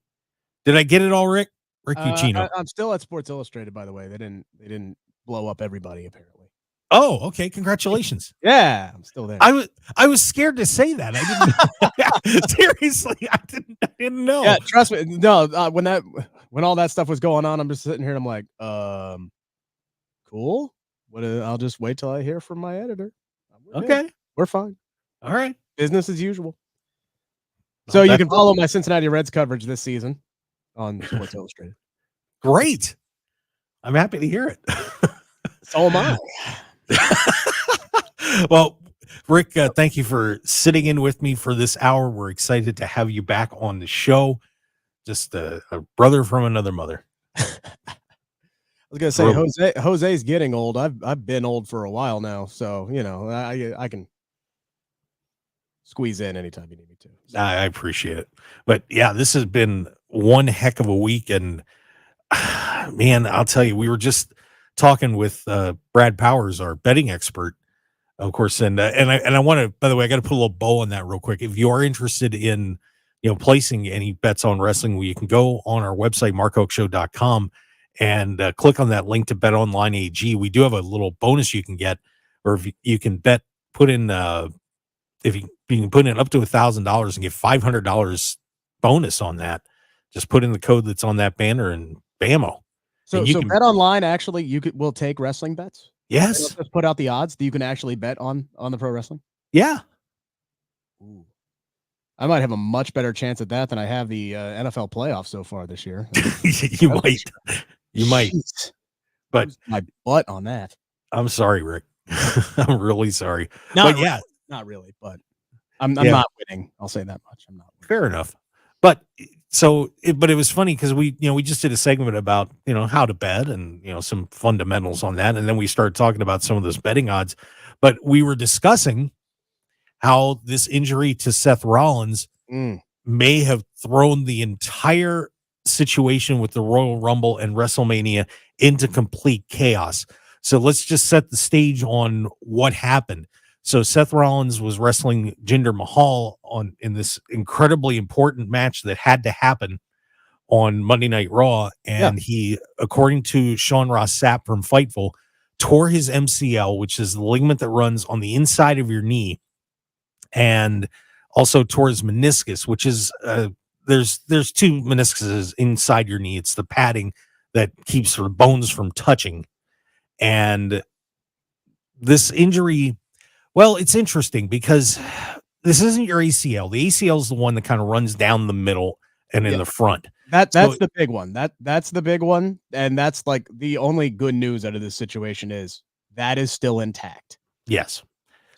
Did I get it all, Rick? Rick Ucchino. I'm still at Sports Illustrated, by the way. They didn't blow up everybody, apparently. Oh, okay. Congratulations. Yeah, I'm still there. I was scared to say that. I didn't. Seriously, I didn't know. Yeah, trust me. No, when all that stuff was going on, I'm just sitting here and I'm like, cool. I'll just wait till I hear from my editor. Okay, we're fine. All right, business as usual. So you can follow my Cincinnati Reds coverage this season on Sports Illustrated. Great. I'm happy to hear it. So am I. Well, Rick, thank you for sitting in with me for this hour. We're excited to have you back on the show. Just a brother from another mother. I was gonna say Jose's getting old. I've been old for a while now, so I can squeeze in anytime you need me to. So. I appreciate it. But yeah, this has been one heck of a week, and man, I'll tell you, we were just talking with Brad Powers, our betting expert, of course, and I want to. By the way, I got to put a little bow on that real quick. If you are interested in placing any bets on wrestling, you can go on our website markhokeshow.com and click on that link to Bet Online AG. We do have a little bonus you can get, or if you can put in if you can put in up to $1,000 and get $500 bonus on that. Just put in the code that's on that banner and bammo. So and you can Bet Online actually will take wrestling bets. Yes. Just put out the odds that you can actually bet on the pro wrestling. Yeah. Ooh. I might have a much better chance at that than I have the NFL playoffs so far this year. You might, but my butt on that. I'm sorry, Rick. I'm really sorry. Not really, but I'm not winning. I'll say that much. I'm not winning. Fair enough. But it was funny because we just did a segment about, how to bet and, some fundamentals on that. And then we started talking about some of those betting odds, but we were discussing how this injury to Seth Rollins may have thrown the entire situation with the Royal Rumble and WrestleMania into complete chaos. So let's just set the stage on what happened. So Seth Rollins was wrestling Jinder Mahal in this incredibly important match that had to happen on Monday Night Raw. And he, according to Sean Ross Sapp from Fightful, tore his MCL, which is the ligament that runs on the inside of your knee, and also tore his meniscus, which is there's two meniscuses inside your knee. It's the padding that keeps the bones from touching. And this injury, well, it's interesting because this isn't your ACL. The ACL is the one that kind of runs down the middle and in the front. That's the big one. That's the big one. And that's like the only good news out of this situation is that is still intact. Yes.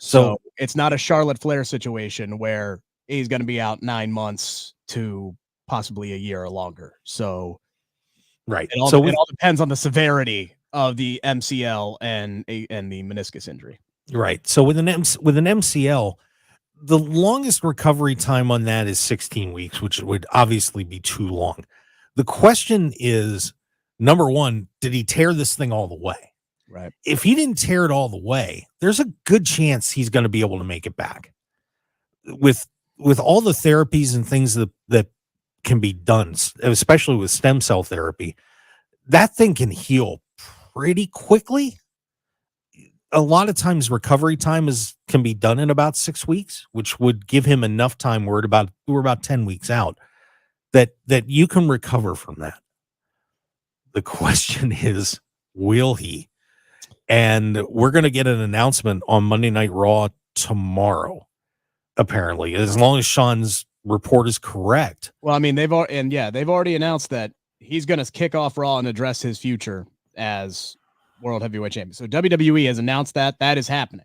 So it's not a Charlotte Flair situation where he's going to be out 9 months to possibly a year or longer. So right. It all depends on the severity of the MCL and the meniscus injury. Right. So with an MCL, the longest recovery time on that is 16 weeks, which would obviously be too long. The question is, number one, did he tear this thing all the way? Right. If he didn't tear it all the way, there's a good chance he's going to be able to make it back. With all the therapies and things that can be done, especially with stem cell therapy, that thing can heal pretty quickly. A lot of times recovery time can be done in about 6 weeks, which would give him enough time. We're about 10 weeks out that you can recover from that. The question is, will he? And we're going to get an announcement on Monday Night Raw tomorrow, apparently, as long as Sean's report is correct. Well, I mean, they've already announced that he's going to kick off Raw and address his future as World Heavyweight Champion. So WWE has announced that is happening,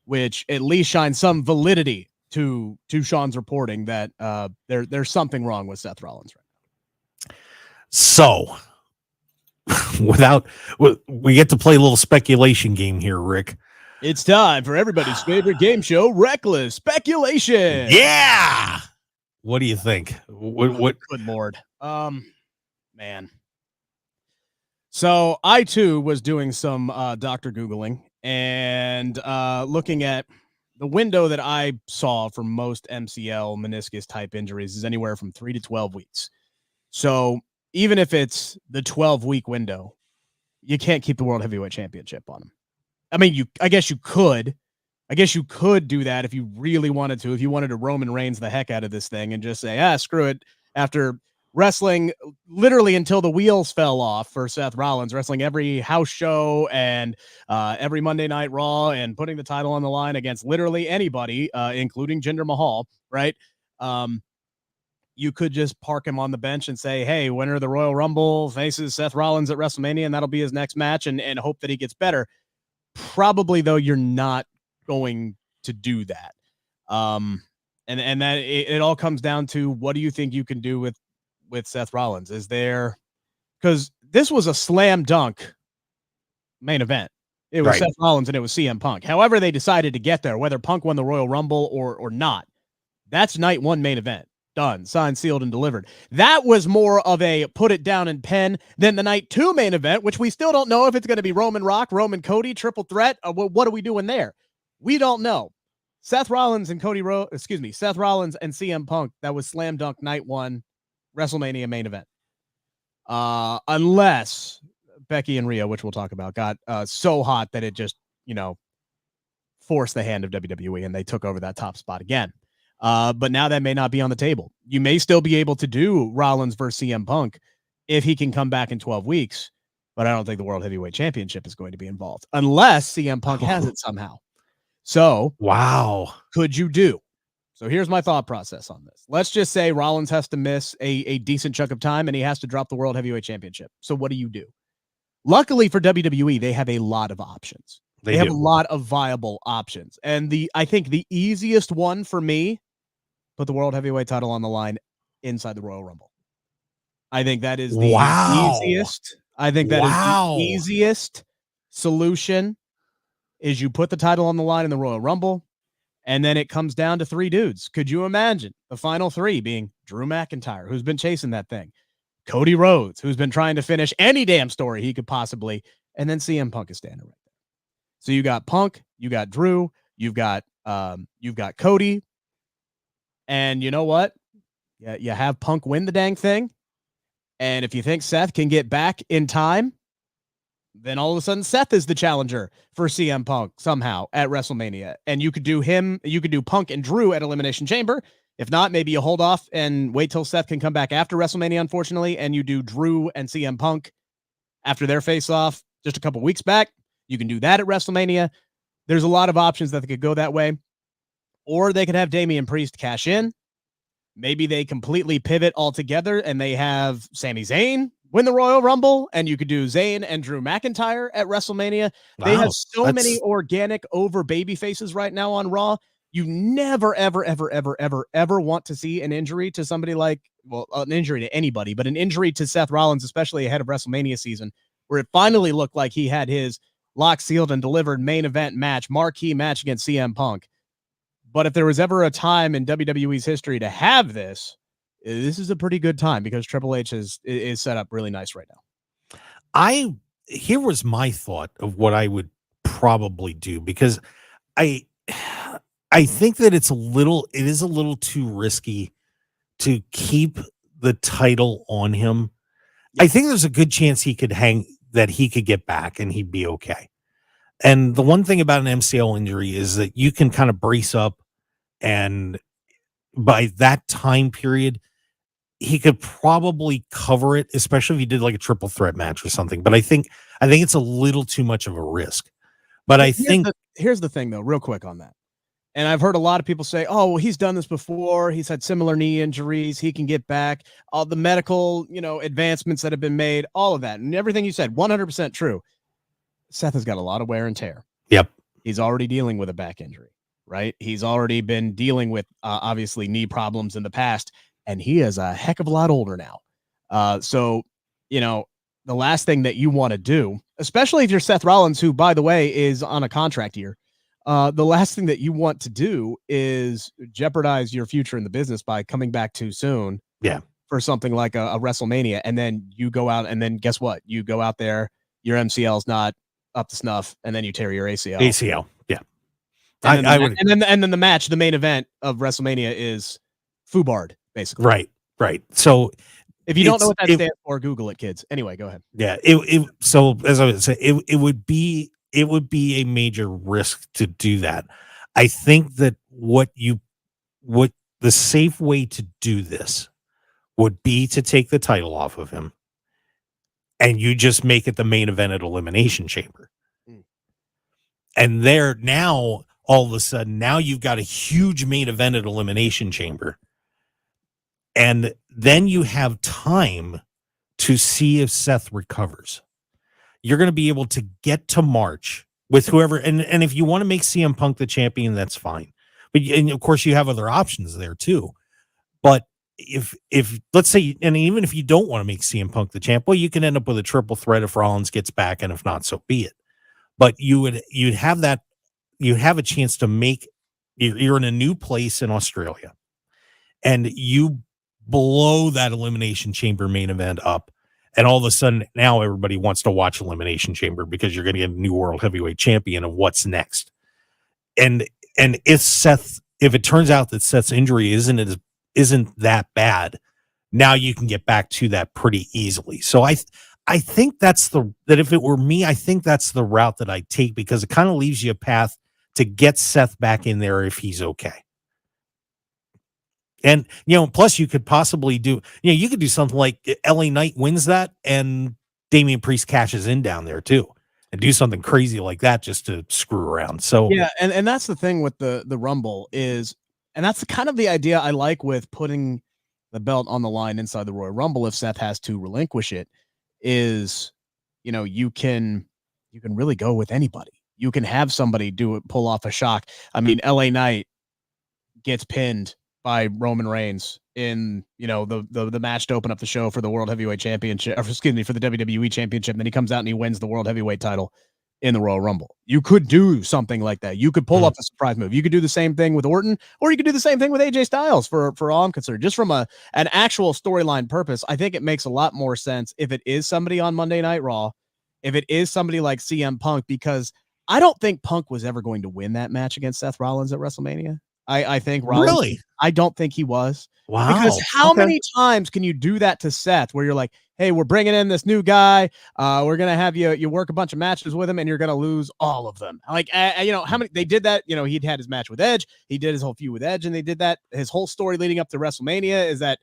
which at least shines some validity to Sean's reporting that there's something wrong with Seth Rollins right now. So we get to play a little speculation game here, Rick. It's time for everybody's favorite game show, Reckless Speculation. Yeah. What do you think? What? Good Lord. Man. So I too was doing some Dr. Googling and looking at the window that I saw for most MCL meniscus type injuries is anywhere from 3 to 12 weeks. So even if it's the 12-week window, you can't keep the World Heavyweight Championship on him. I mean, I guess you could. I guess you could do that if you really wanted to. If you wanted to Roman Reigns the heck out of this thing and just say, screw it. After wrestling literally until the wheels fell off for Seth Rollins, wrestling every house show and every Monday Night Raw and putting the title on the line against literally anybody, including Jinder Mahal, right? You could just park him on the bench and say, hey, winner of the Royal Rumble faces Seth Rollins at WrestleMania, and that'll be his next match, and hope that he gets better. Probably, though, you're not going to do that. And that it all comes down to, what do you think you can do with Seth Rollins? Is there, because this was a slam dunk main event. It was Seth Rollins and it was CM Punk. However they decided to get there, whether Punk won the Royal Rumble or not, that's night one main event. Done, signed, sealed, and delivered. That was more of a put it down and pen than the night two main event, which we still don't know if it's going to be Roman Rock, Roman Cody, triple threat. What are we doing there? We don't know. Seth Rollins and Seth Rollins and CM Punk, that was slam dunk night one, WrestleMania main event. Unless Becky and Rhea, which we'll talk about, got so hot that it just, forced the hand of WWE and they took over that top spot again. But now that may not be on the table. You may still be able to do Rollins versus CM Punk if he can come back in 12 weeks, but I don't think the World Heavyweight Championship is going to be involved unless CM Punk has it somehow. So, wow. Could you do? So here's my thought process on this. Let's just say Rollins has to miss a decent chunk of time and he has to drop the World Heavyweight Championship. So what do you do? Luckily for WWE, they have a lot of options. They have a lot of viable options. And I think the easiest one for me, put the World Heavyweight title on the line inside the Royal Rumble. I think that is the easiest. I think that is the easiest solution, is you put the title on the line in the Royal Rumble, and then it comes down to three dudes. Could you imagine the final three being Drew McIntyre, who's been chasing that thing, Cody Rhodes, who's been trying to finish any damn story he could possibly, and then CM Punk is standing right there. So you got Punk, you got Drew, you've got Cody, and you know what? Yeah, you have Punk win the dang thing, and if you think Seth can get back in time, then all of a sudden Seth is the challenger for CM Punk somehow at WrestleMania, and you could do Punk and Drew at Elimination Chamber. If not, maybe you hold off and wait till Seth can come back after WrestleMania, unfortunately, and you do Drew and CM Punk after their face-off just a couple weeks back. You can do that at WrestleMania. There's a lot of options that they could go that way. Or they could have Damian Priest cash in. Maybe they completely pivot altogether and they have Sami Zayn win the Royal Rumble, and you could do Zayn and Drew McIntyre at WrestleMania. Wow, they have so many organic over baby faces right now on Raw. You never, ever, ever, ever, ever, ever want to see an injury to somebody like, an injury to anybody, but an injury to Seth Rollins, especially ahead of WrestleMania season, where it finally looked like he had his locked, sealed, and delivered main event match, marquee match against CM Punk. But if there was ever a time in WWE's history to have this is a pretty good time, because Triple H is set up really nice right now. Here was my thought of what I would probably do, because I think that it is a little too risky to keep the title on him. I think there's a good chance he could get back and he'd be okay. And the one thing about an MCL injury is that you can kind of brace up, and by that time period, he could probably cover it, especially if he did like a triple threat match or something. But I think it's a little too much of a risk. But here's the thing though, real quick on that. And I've heard a lot of people say, oh, well, he's done this before. He's had similar knee injuries. He can get back. All the medical, advancements that have been made, all of that. And everything you said, 100% true. Seth has got a lot of wear and tear. Yep. He's already dealing with a back injury, right? He's already been dealing with, obviously, knee problems in the past, and he is a heck of a lot older now. So, the last thing that you want to do, especially if you're Seth Rollins, who, by the way, is on a contract year, the last thing that you want to do is jeopardize your future in the business by coming back too soon. Yeah. For something like a WrestleMania. And then you go out, and then guess what? You go out there, your MCL's not up to snuff, and then you tear your ACL. Yeah. And then the match, the main event of WrestleMania is FUBARD, basically. Right. So if you don't know what that stands for, Google it, kids. Anyway, go ahead. Yeah. So as I would say, it would be a major risk to do that. I think that what the safe way to do this would be to take the title off of him, and you just make it the main event at Elimination Chamber. And there now, all of a sudden, now you've got a huge main event at Elimination Chamber. And then you have time to see if Seth recovers. You're going to be able to get to March with whoever. And if you want to make CM Punk the champion, that's fine. But and of course, you have other options there too. But if let's say, and even if you don't want to make CM Punk the champ, well, you can end up with a triple threat if Rollins gets back, and if not, so be it. But you'd have that, you have a chance to make, you're in a new place in Australia, and you blow that Elimination Chamber main event up, and all of a sudden now everybody wants to watch Elimination Chamber because you're going to get a new world heavyweight champion, and what's next? And if it turns out that Seth's injury isn't that bad, now you can get back to that pretty easily. So I think that if it were me, I think that's the route that I'd take, because it kind of leaves you a path to get Seth back in there if he's okay. And, plus you could possibly do, you could do something like LA Knight wins that and Damian Priest cashes in down there too, and do something crazy like that just to screw around. So yeah, and that's the thing with the Rumble is, and that's kind of the idea I like with putting the belt on the line inside the Royal Rumble. If Seth has to relinquish it, is, you can really go with anybody. You can have somebody pull off a shock. I mean, LA Knight gets pinned by Roman Reigns in, the match to open up the show for the World Heavyweight Championship, or excuse me, for the WWE Championship. And then he comes out and he wins the World Heavyweight title in the Royal Rumble. You could do something like that. You could pull off a surprise move. You could do the same thing with Orton, or you could do the same thing with AJ Styles for all I'm concerned. Just from an actual storyline purpose, I think it makes a lot more sense if it is somebody on Monday Night Raw, if it is somebody like CM Punk, because I don't think Punk was ever going to win that match against Seth Rollins at WrestleMania. I think Rollins, really, I don't think he was. Wow. Because how many times can you do that to Seth where you're like, hey, we're bringing in this new guy. We're going to have you work a bunch of matches with him and you're going to lose all of them. Like, how many, they did that, he'd had his match with Edge. He did his whole feud with Edge, and they did that. His whole story leading up to WrestleMania is that,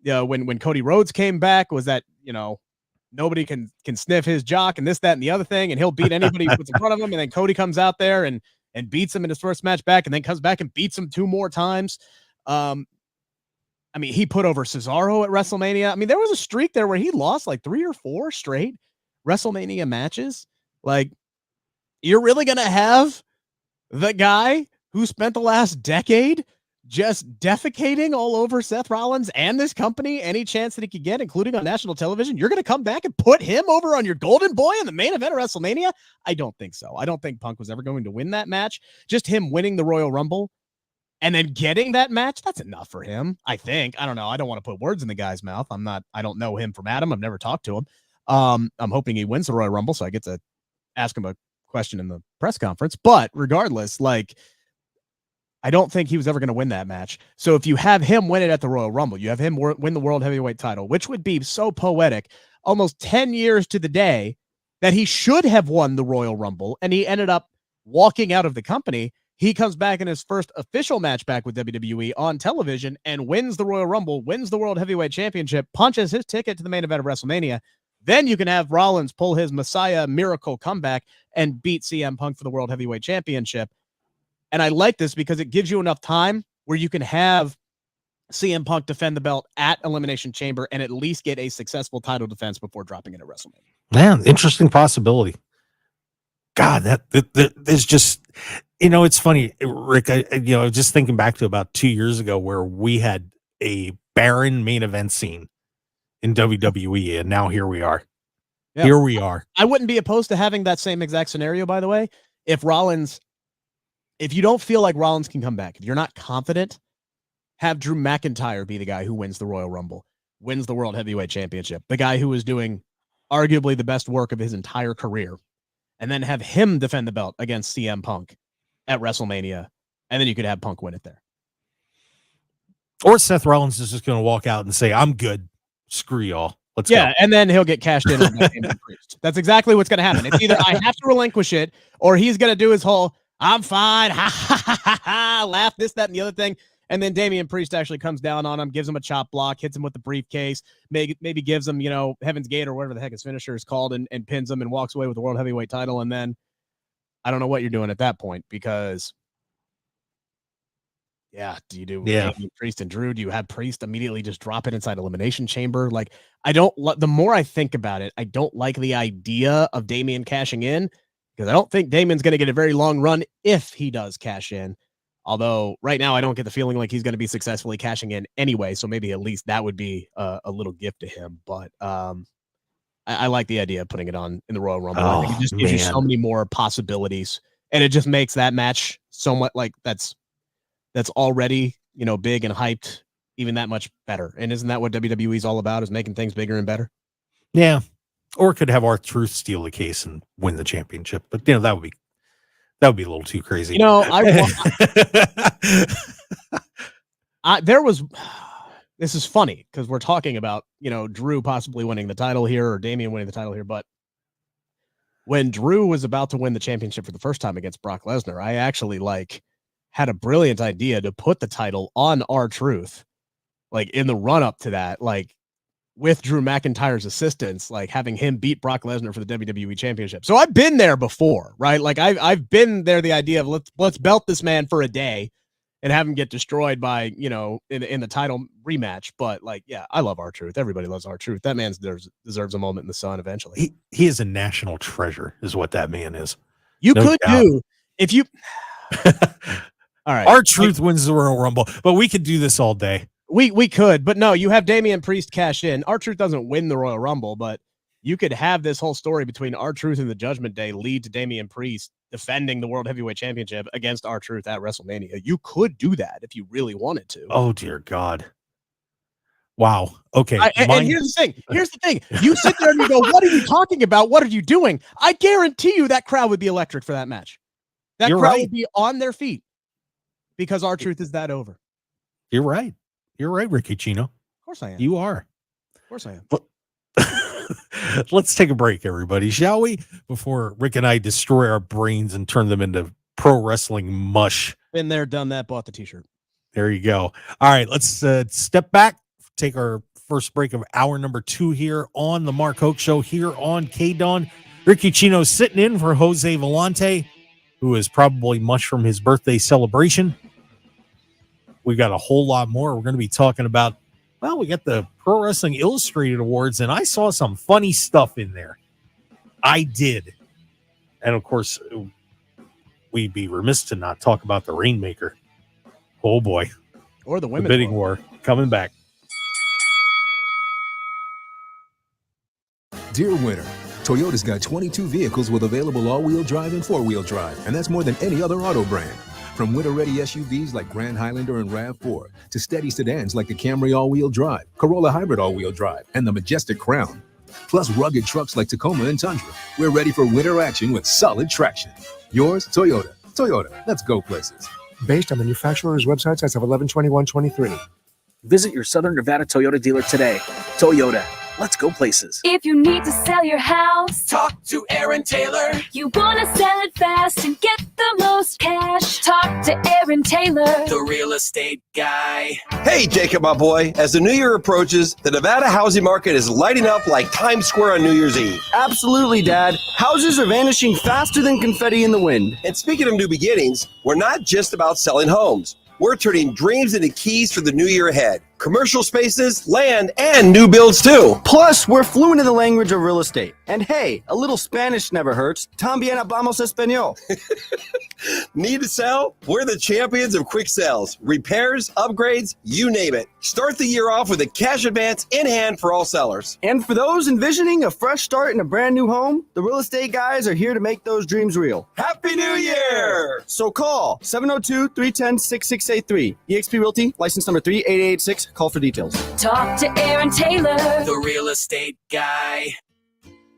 when Cody Rhodes came back, was that, nobody can sniff his jock and this, that, and the other thing. And he'll beat anybody who puts in front of him. And then Cody comes out there and beats him in his first match back, and then comes back and beats him 2 more times. I mean, he put over Cesaro at WrestleMania. I mean, there was a streak there where he lost like 3 or 4 straight WrestleMania matches. Like, you're really going to have the guy who spent the last decade just defecating all over Seth Rollins and this company any chance that he could get, including on national television? You're going to come back and put him over on your golden boy in the main event of WrestleMania? I don't think so. I don't think Punk was ever going to win that match. Just him winning the Royal Rumble and then getting that match, that's enough for him, I think. I don't know. I don't want to put words in the guy's mouth. I don't know him from Adam. I've never talked to him. I'm hoping he wins the Royal Rumble, so I get to ask him a question in the press conference. But regardless, like, I don't think he was ever going to win that match. So if you have him win it at the Royal Rumble, you have him win the World Heavyweight title, which would be so poetic, almost 10 years to the day that he should have won the Royal Rumble, and he ended up walking out of the company. He comes back in his first official match back with WWE on television and wins the Royal Rumble, wins the World Heavyweight Championship, punches his ticket to the main event of WrestleMania. Then you can have Rollins pull his Messiah miracle comeback and beat CM Punk for the World Heavyweight Championship. And I like this because it gives you enough time where you can have CM Punk defend the belt at Elimination Chamber and at least get a successful title defense before dropping it at WrestleMania. Man, interesting possibility. God, that there's just, it's funny, Rick. I just thinking back to about 2 years ago where we had a barren main event scene in WWE, and now here we are. Yeah. Here we are. I wouldn't be opposed to having that same exact scenario, by the way, if you don't feel like Rollins can come back, if you're not confident, have Drew McIntyre be the guy who wins the Royal Rumble, wins the World Heavyweight Championship, the guy who is doing arguably the best work of his entire career, and then have him defend the belt against CM Punk at WrestleMania, and then you could have Punk win it there. Or Seth Rollins is just going to walk out and say, I'm good. Screw y'all. Let's go. And then he'll get cashed in on that Damian Priest. That's exactly what's going to happen. It's either I have to relinquish it, or he's going to do his whole, I'm fine, ha, ha, ha, ha, ha, laugh, this, that, and the other thing. And then Damian Priest actually comes down on him, gives him a chop block, hits him with the briefcase, maybe gives him, Heaven's Gate or whatever the heck his finisher is called, and pins him and walks away with the World Heavyweight title. And then I don't know what you're doing at that point, because do you do Damian Priest and Drew? Do you have Priest immediately just drop it inside Elimination Chamber? Like, the more I think about it, I don't like the idea of Damian cashing in, because I don't think Damon's going to get a very long run if he does cash in. Although right now I don't get the feeling like he's going to be successfully cashing in anyway. So maybe at least that would be a little gift to him. But I like the idea of putting it on in the Royal Rumble. I think it just gives you so many more possibilities, and it just makes that match somewhat like that's already, big and hyped, even that much better. And isn't that what WWE's all about, is making things bigger and better? Yeah. Or could have R-Truth steal the case and win the championship. But, that would be a little too crazy. This is funny because we're talking about, Drew possibly winning the title here or Damian winning the title here. But when Drew was about to win the championship for the first time against Brock Lesnar, I actually had a brilliant idea to put the title on R-Truth, in the run up to that, with Drew McIntyre's assistance, having him beat Brock Lesnar for the WWE Championship. So I've been there before, right? I've been there. The idea of let's belt this man for a day and have him get destroyed by, in the title rematch. But I love R-Truth. Everybody loves R-Truth. That man deserves a moment in the sun eventually. He is a national treasure, is what that man is. You could do if you. All right, R-Truth wins the Royal Rumble, but we could do this all day. We could, but no, you have Damian Priest cash in. R-Truth doesn't win the Royal Rumble, but you could have this whole story between R-Truth and the Judgment Day lead to Damian Priest defending the World Heavyweight Championship against R-Truth at WrestleMania. You could do that if you really wanted to. Oh, dear God. Wow. Okay. And here's the thing. You sit there and you go, what are you talking about? What are you doing? I guarantee you that crowd would be electric for that match. That crowd would be on their feet because R-Truth is that over. You're right. You're right, Ricky Chino. Of course I am. You are. Of course I am. Let's take a break, everybody, shall we? Before Rick and I destroy our brains and turn them into pro wrestling mush. Been there, done that, bought the t-shirt. There you go. All right, let's step back, take our first break of hour number 2 here on the Mark Hoke Show here on KDAWN. Ricky Chino sitting in for Jose Volonte, who is probably much from his birthday celebration. We got a whole lot more. We're going to be talking about, we got the Pro Wrestling Illustrated Awards, and I saw some funny stuff in there. I did. And, of course, we'd be remiss to not talk about the RainMaker. Oh, boy. Or the women's bidding war coming back. Dear winner, Toyota's got 22 vehicles with available all-wheel drive and four-wheel drive, and that's more than any other auto brand. From winter-ready SUVs like Grand Highlander and RAV4 to steady sedans like the Camry all-wheel drive, Corolla Hybrid all-wheel drive, and the Majestic Crown. Plus rugged trucks like Tacoma and Tundra. We're ready for winter action with solid traction. Yours, Toyota. Toyota, let's go places. Based on manufacturer's websites as of 11/21/23. Visit your Southern Nevada Toyota dealer today. Toyota, let's go places. If you need to sell your house, talk to Aaron Taylor. You want to sell it fast and get the most cash, talk to Aaron Taylor, the real estate guy. Hey, Jacob, my boy. As the new year approaches, the Nevada housing market is lighting up like Times Square on New Year's Eve. Absolutely, Dad. Houses are vanishing faster than confetti in the wind. And speaking of new beginnings, we're not just about selling homes. We're turning dreams into keys for the new year ahead. Commercial spaces, land, and new builds too. Plus, we're fluent in the language of real estate. And hey, a little Spanish never hurts. También hablamos español. Need to sell? We're the champions of quick sales, repairs, upgrades, you name it. Start the year off with a cash advance in hand for all sellers. And for those envisioning a fresh start in a brand new home, the real estate guys are here to make those dreams real. Happy New Year! So call 702-310-6683. eXp Realty, license number 3886. Call for details. Talk to Aaron Taylor, the real estate guy.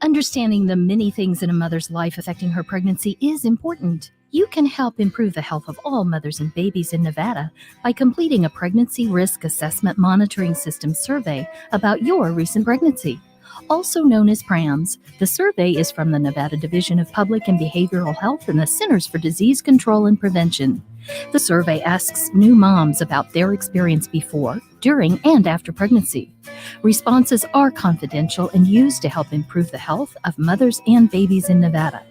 Understanding the many things in a mother's life affecting her pregnancy is important. You can help improve the health of all mothers and babies in Nevada by completing a Pregnancy Risk Assessment Monitoring System survey about your recent pregnancy. Also known as PRAMS, the survey is from the Nevada Division of Public and Behavioral Health and the Centers for Disease Control and Prevention. The survey asks new moms about their experience before, during, and after pregnancy. Responses are confidential and used to help improve the health of mothers and babies in Nevada.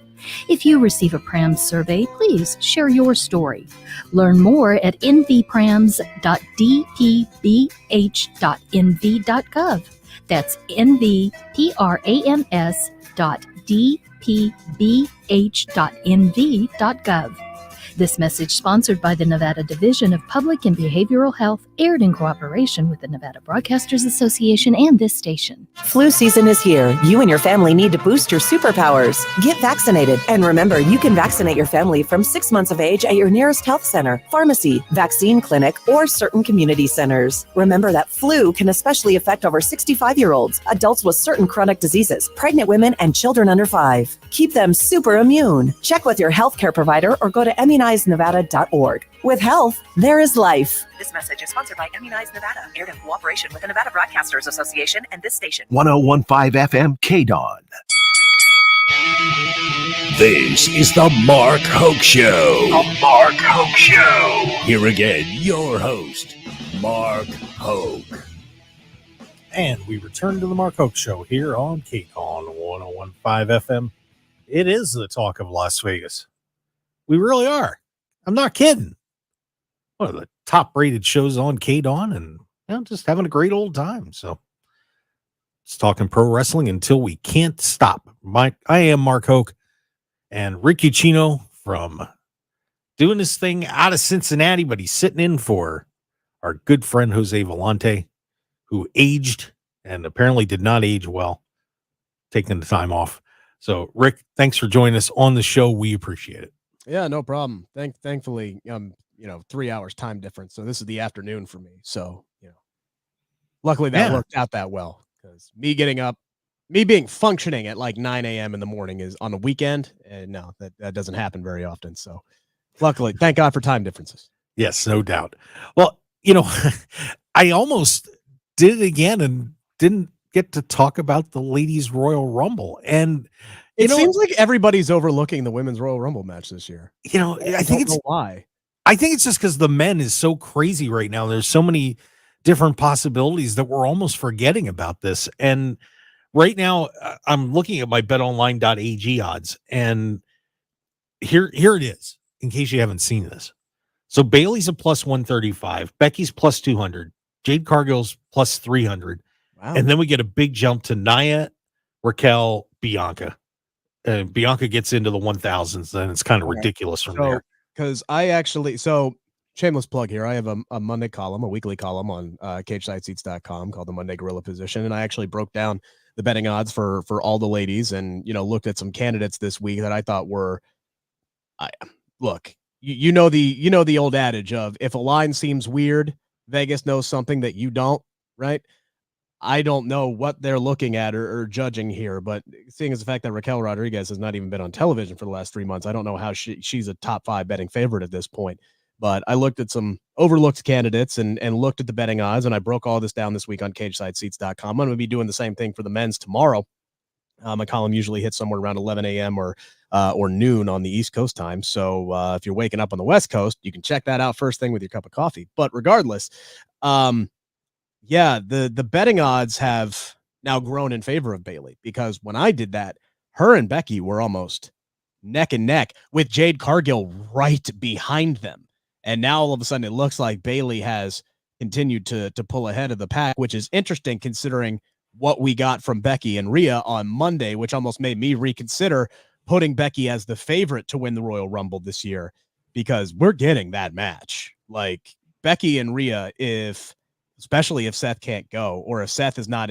If you receive a PRAMS survey, please share your story. Learn more at nvprams.dpbh.nv.gov. That's nvprams.dpbh.nv.gov. This message, sponsored by the Nevada Division of Public and Behavioral Health, aired in cooperation with the Nevada Broadcasters Association and this station. Flu season is here. You and your family need to boost your superpowers. Get vaccinated. And remember, you can vaccinate your family from 6 months of age at your nearest health center, pharmacy, vaccine clinic, or certain community centers. Remember that flu can especially affect over 65-year-olds, adults with certain chronic diseases, pregnant women, and children under 5. Keep them super immune. Check with your healthcare provider or go to immunizednevada.org. With health, there is life. This message is sponsored by Immunize Nevada, aired in cooperation with the Nevada Broadcasters Association and this station. 1015 FM KDAWN. This is the Mark Hoke Show. The Mark Hoke Show. Here again, your host, Mark Hoke. And we return to the Mark Hoke Show here on KDAWN 1015 FM. It is the talk of Las Vegas. We really are. I'm not kidding. One of the top-rated shows on KDAWN, and just having a great old time. So, it's talking pro wrestling until we can't stop. I am Mark Hoke, and Rick Ucchino from doing this thing out of Cincinnati, but he's sitting in for our good friend Jose Volonte, who aged and apparently did not age well, taking the time off. So, Rick, thanks for joining us on the show. We appreciate it. Yeah, no problem. Thankfully, 3 hours time difference. So this is the afternoon for me. So, luckily that worked out that well, because me being functioning at like 9 a.m. in the morning is on a weekend. And no, that doesn't happen very often. So luckily, thank God for time differences. Yes, no doubt. Well, I almost did it again and didn't get to talk about the Ladies Royal Rumble. And it seems like everybody's overlooking the Women's Royal Rumble match this year. I think it's why. I think it's just because the men is so crazy right now. There's so many different possibilities that we're almost forgetting about this. And right now, I'm looking at my betonline.ag odds, and here it is, in case you haven't seen this. So Bailey's a plus 135, Becky's plus 200, Jade Cargill's plus 300. Wow. And then we get a big jump to Nia, Raquel, Bianca. Bianca gets into the 1000s, then it's kind of ridiculous from there. Because shameless plug here. I have a Monday column, a weekly column on CageSideSeats.com called the Monday Gorilla Position. And I actually broke down the betting odds for all the ladies and, looked at some candidates this week that I thought were, the old adage of if a line seems weird, Vegas knows something that you don't, right? I don't know what they're looking at or judging here, but seeing as the fact that Raquel Rodriguez has not even been on television for the last 3 months, I don't know how she's a top 5 betting favorite at this point. But I looked at some overlooked candidates and looked at the betting odds, and I broke all this down this week on CageSideSeats.com. I'm going to be doing the same thing for the men's tomorrow. My column usually hits somewhere around 11 a.m. or noon on the East Coast time. So if you're waking up on the West Coast, you can check that out first thing with your cup of coffee. But regardless, the betting odds have now grown in favor of Bailey, because when I did that, her and Becky were almost neck and neck with Jade Cargill right behind them. And now all of a sudden it looks like Bailey has continued to pull ahead of the pack, which is interesting considering what we got from Becky and Rhea on Monday, which almost made me reconsider putting Becky as the favorite to win the Royal Rumble this year, because we're getting that match. Like Becky and Rhea, especially if Seth can't go, or if Seth is not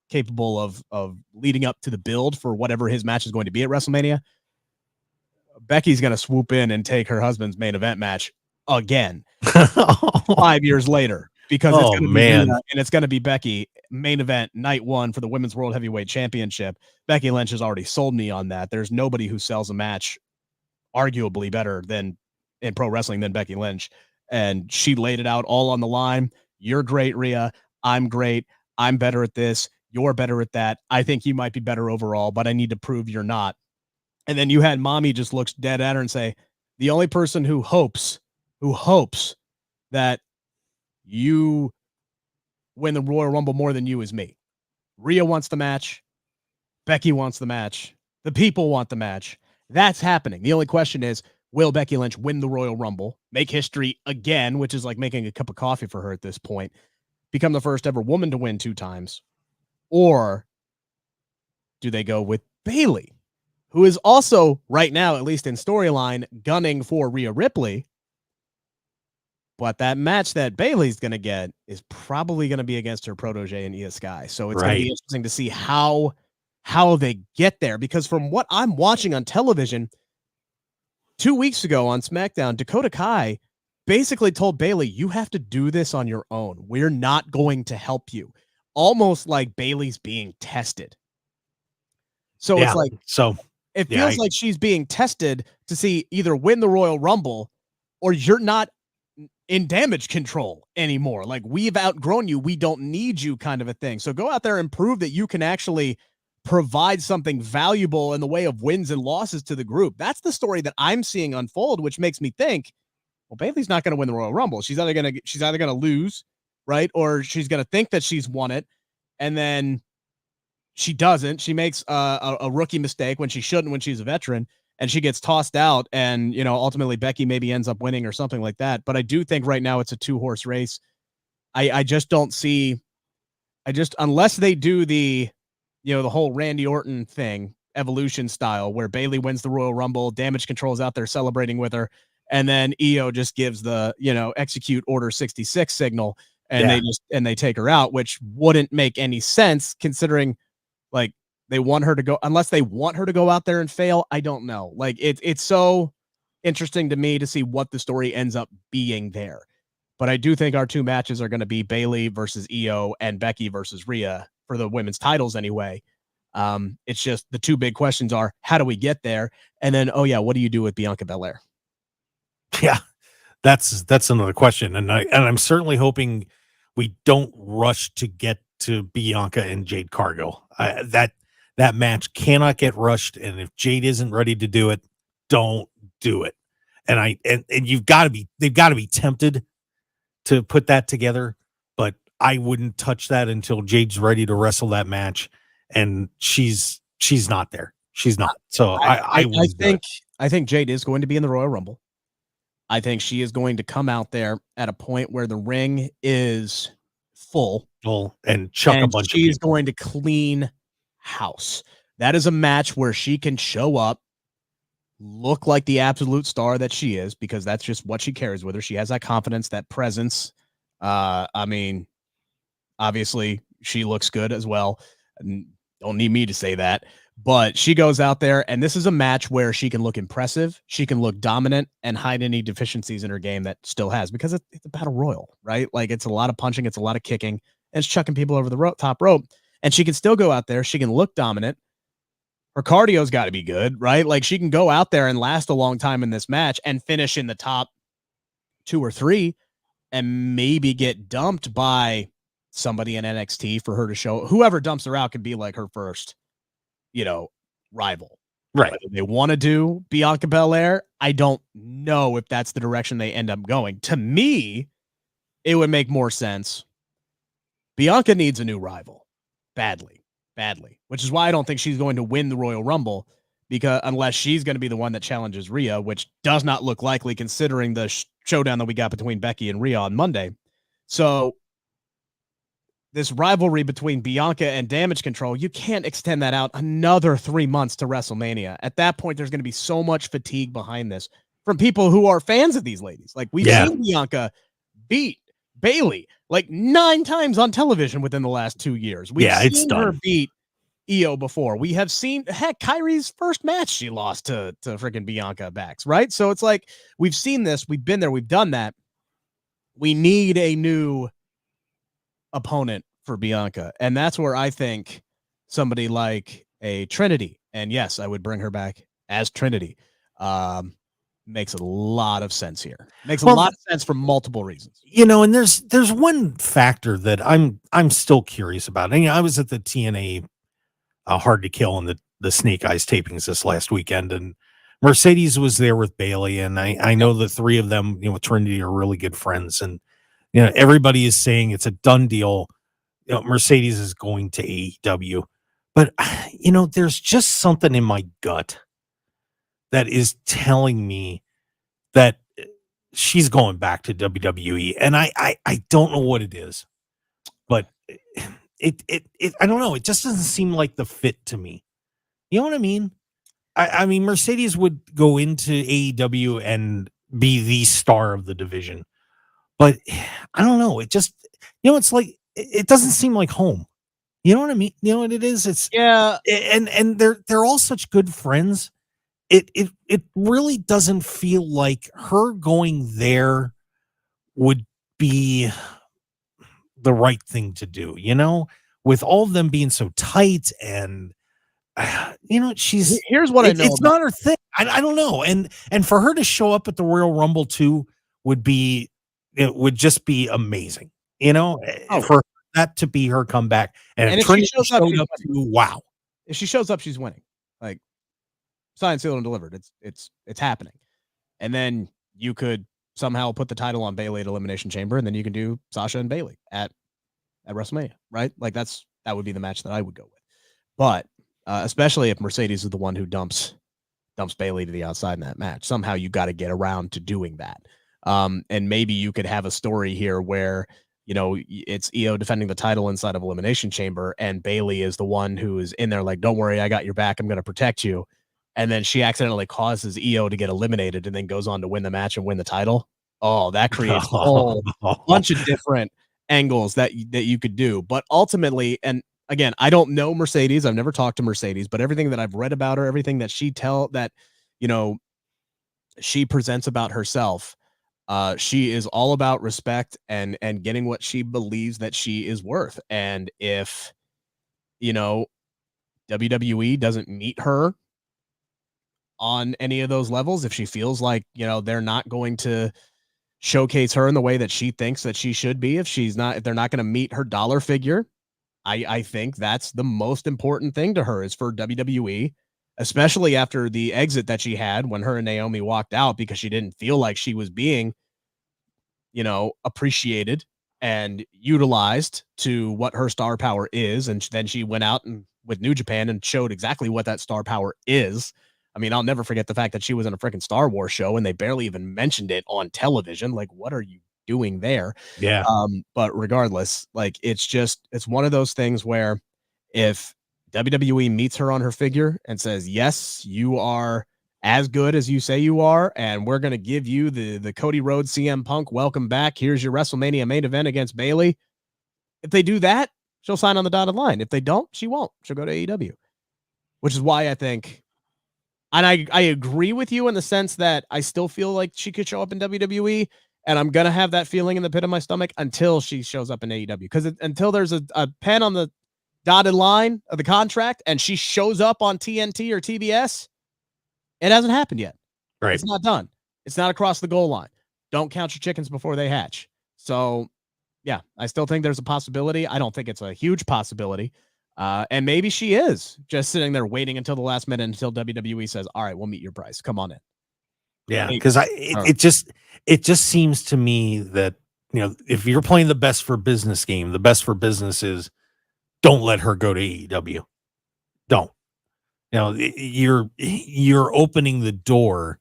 capable of leading up to the build for whatever his match is going to be at WrestleMania, Becky's going to swoop in and take her husband's main event match again 5 years later, because it's going to be Becky main event night 1 for the Women's World Heavyweight Championship. Becky Lynch has already sold me on that. There's nobody who sells a match arguably better than in pro wrestling than Becky Lynch. And she laid it out all on the line. You're great, Rhea. I'm great. I'm better at this. You're better at that. I think you might be better overall, but I need to prove you're not. And then you had Mommy just looks dead at her and say, the only person who hopes that you win the Royal Rumble more than you is me. Rhea wants the match. Becky wants the match. The people want the match. That's happening. The only question is, will Becky Lynch win the Royal Rumble, make history again, which is like making a cup of coffee for her at this point, become the first ever woman to win 2 times? Or do they go with Bailey, who is also right now, at least in storyline, gunning for Rhea Ripley. But that match that Bayley's going to get is probably going to be against her protege in Io Sky. So it's going to be interesting to see how they get there, because from what I'm watching on television, 2 weeks ago on SmackDown, Dakota Kai basically told Bayley, you have to do this on your own. We're not going to help you. Almost like Bayley's being tested. So it's like, it feels like she's being tested to see either win the Royal Rumble or you're not in damage control anymore. Like, we've outgrown you. We don't need you, kind of a thing. So go out there and prove that you can actually provide something valuable in the way of wins and losses to the group. That's the story that I'm seeing unfold, which makes me think, well, Bayley's not going to win the Royal Rumble. She's either going to lose, right? Or she's going to think that she's won it, and then she doesn't. She makes a rookie mistake when she shouldn't, when she's a veteran, and she gets tossed out, and, you know, ultimately Becky maybe ends up winning or something like that. But I do think right now it's a 2-horse race. I just don't see, unless they do the, you know, the whole Randy Orton thing, Evolution style, where Bayley wins the Royal Rumble, Damage Control's out there celebrating with her, and then Io just gives the, you know, execute Order 66 signal, and they take her out, which wouldn't make any sense considering, like, they want her to go, unless they want her to go out there and fail. I don't know. Like, it's so interesting to me to see what the story ends up being there. But I do think our two matches are going to be Bayley versus Io and Becky versus Rhea for the women's titles anyway. It's just the two big questions are, how do we get there? And then, oh yeah, what do you do with Bianca Belair? Yeah, that's another question. And I'm certainly hoping we don't rush to get to Bianca and Jade Cargill. That match cannot get rushed. And if Jade isn't ready to do it, don't do it. And they've got to be tempted to put that together, but I wouldn't touch that until Jade's ready to wrestle that match. And she's not there. She's not. So I think Jade is going to be in the Royal Rumble. I think she is going to come out there at a point where the ring is full and chuck a bunch of people. She's going to clean house. That is a match where she can show up, look like the absolute star that she is, because that's just what she carries with her. She has that confidence, that presence. I mean, obviously she looks good as well. Don't need me to say that, but she goes out there, and this is a match where she can look impressive, she can look dominant, and hide any deficiencies in her game that still has, because it's a battle royal, right? Like, it's a lot of punching, it's a lot of kicking, and it's chucking people over the top rope, and she can still go out there, she can look dominant. Her cardio's got to be good, right? Like, she can go out there and last a long time in this match and finish in the top 2 or 3 and maybe get dumped by somebody in NXT for her to show. Whoever dumps her out could be like her first, you know, rival. Right. Whether they want to do Bianca Belair, I don't know if that's the direction they end up going. To me, it would make more sense. Bianca needs a new rival badly, which is why I don't think she's going to win the Royal Rumble, because unless she's going to be the one that challenges Rhea, which does not look likely considering the showdown that we got between Becky and Rhea on Monday. So this rivalry between Bianca and Damage Control, you can't extend that out another 3 months to WrestleMania. At that point, there's going to be so much fatigue behind this from people who are fans of these ladies. Like, we've seen Bianca beat Bayley like 9 times on television within the last 2 years. We've seen her beat Io before. We have seen, heck, Kyrie's first match she lost to freaking Bianca Bax, right? So it's like, we've seen this, we've been there, we've done that. We need a new opponent for Bianca, and that's where I think somebody like a Trinity, and yes, I would bring her back as Trinity, makes a lot of sense here. Makes a lot of sense for multiple reasons. You know, and there's one factor that I'm still curious about. And, you know, I was at the TNA Hard to Kill and the Snake Eyes tapings this last weekend, and Mercedes was there with Bayley, and I know the three of them, you know, Trinity are really good friends, and you know, everybody is saying it's a done deal. You know, Mercedes is going to AEW, but you know, there's just something in my gut that is telling me that she's going back to WWE, and I don't know what it is, but it I don't know. It just doesn't seem like the fit to me. You know what I mean? I mean, Mercedes would go into AEW and be the star of the division, but I don't know. It just, it's like it doesn't seem like home. You know what I mean? You know what it is? It's and they're all such good friends. It really doesn't feel like her going there would be the right thing to do. With all of them being so tight and. She's here's what I know. It's not her thing. I don't know. And for her to show up at the Royal Rumble too would just be amazing. For that to be her comeback. And if Trinity showed up too, wow. If she shows up, she's winning. Like signed, sealed, and delivered. It's happening. And then you could somehow put the title on Bayley at Elimination Chamber, and then you can do Sasha and Bayley at WrestleMania, right? Like that would be the match that I would go with. But especially if Mercedes is the one who dumps Bayley to the outside in that match. Somehow you got to get around to doing that. And maybe you could have a story here where, it's Io defending the title inside of Elimination Chamber, and Bayley is the one who is in there like, don't worry, I got your back. I'm going to protect you. And then she accidentally causes Io to get eliminated and then goes on to win the match and win the title. Oh, that creates a whole bunch of different angles that you could do. But ultimately, and again, I don't know Mercedes. I've never talked to Mercedes, but everything that I've read about her, everything that she presents about herself, she is all about respect and getting what she believes that she is worth. And if, WWE doesn't meet her on any of those levels, if she feels like, they're not going to showcase her in the way that she thinks that she should be, if they're not going to meet her dollar figure, I think that's the most important thing to her is for WWE, especially after the exit that she had when her and Naomi walked out because she didn't feel like she was being, appreciated and utilized to what her star power is. And then she went out and with New Japan and showed exactly what that star power is. I mean, I'll never forget the fact that she was in a freaking Star Wars show and they barely even mentioned it on television. Like, what are you doing there? Yeah. But regardless, like it's one of those things where if WWE meets her on her figure and says, yes, you are as good as you say you are, and we're going to give you the Cody Rhodes CM Punk welcome back. Here's your WrestleMania main event against Bayley. If they do that, she'll sign on the dotted line. If they don't, she won't. She'll go to AEW, which is why I think, and I agree with you in the sense that I still feel like she could show up in WWE. And I'm going to have that feeling in the pit of my stomach until she shows up in AEW. Because until there's a pen on the dotted line of the contract and she shows up on TNT or TBS, it hasn't happened yet. Right. It's not done. It's not across the goal line. Don't count your chickens before they hatch. So, yeah, I still think there's a possibility. I don't think it's a huge possibility. And maybe she is just sitting there waiting until the last minute until WWE says, all right, we'll meet your price. Come on in. Yeah, because it just seems to me that if you're playing the best for business game, the best for business is don't let her go to AEW. Don't. You're opening the door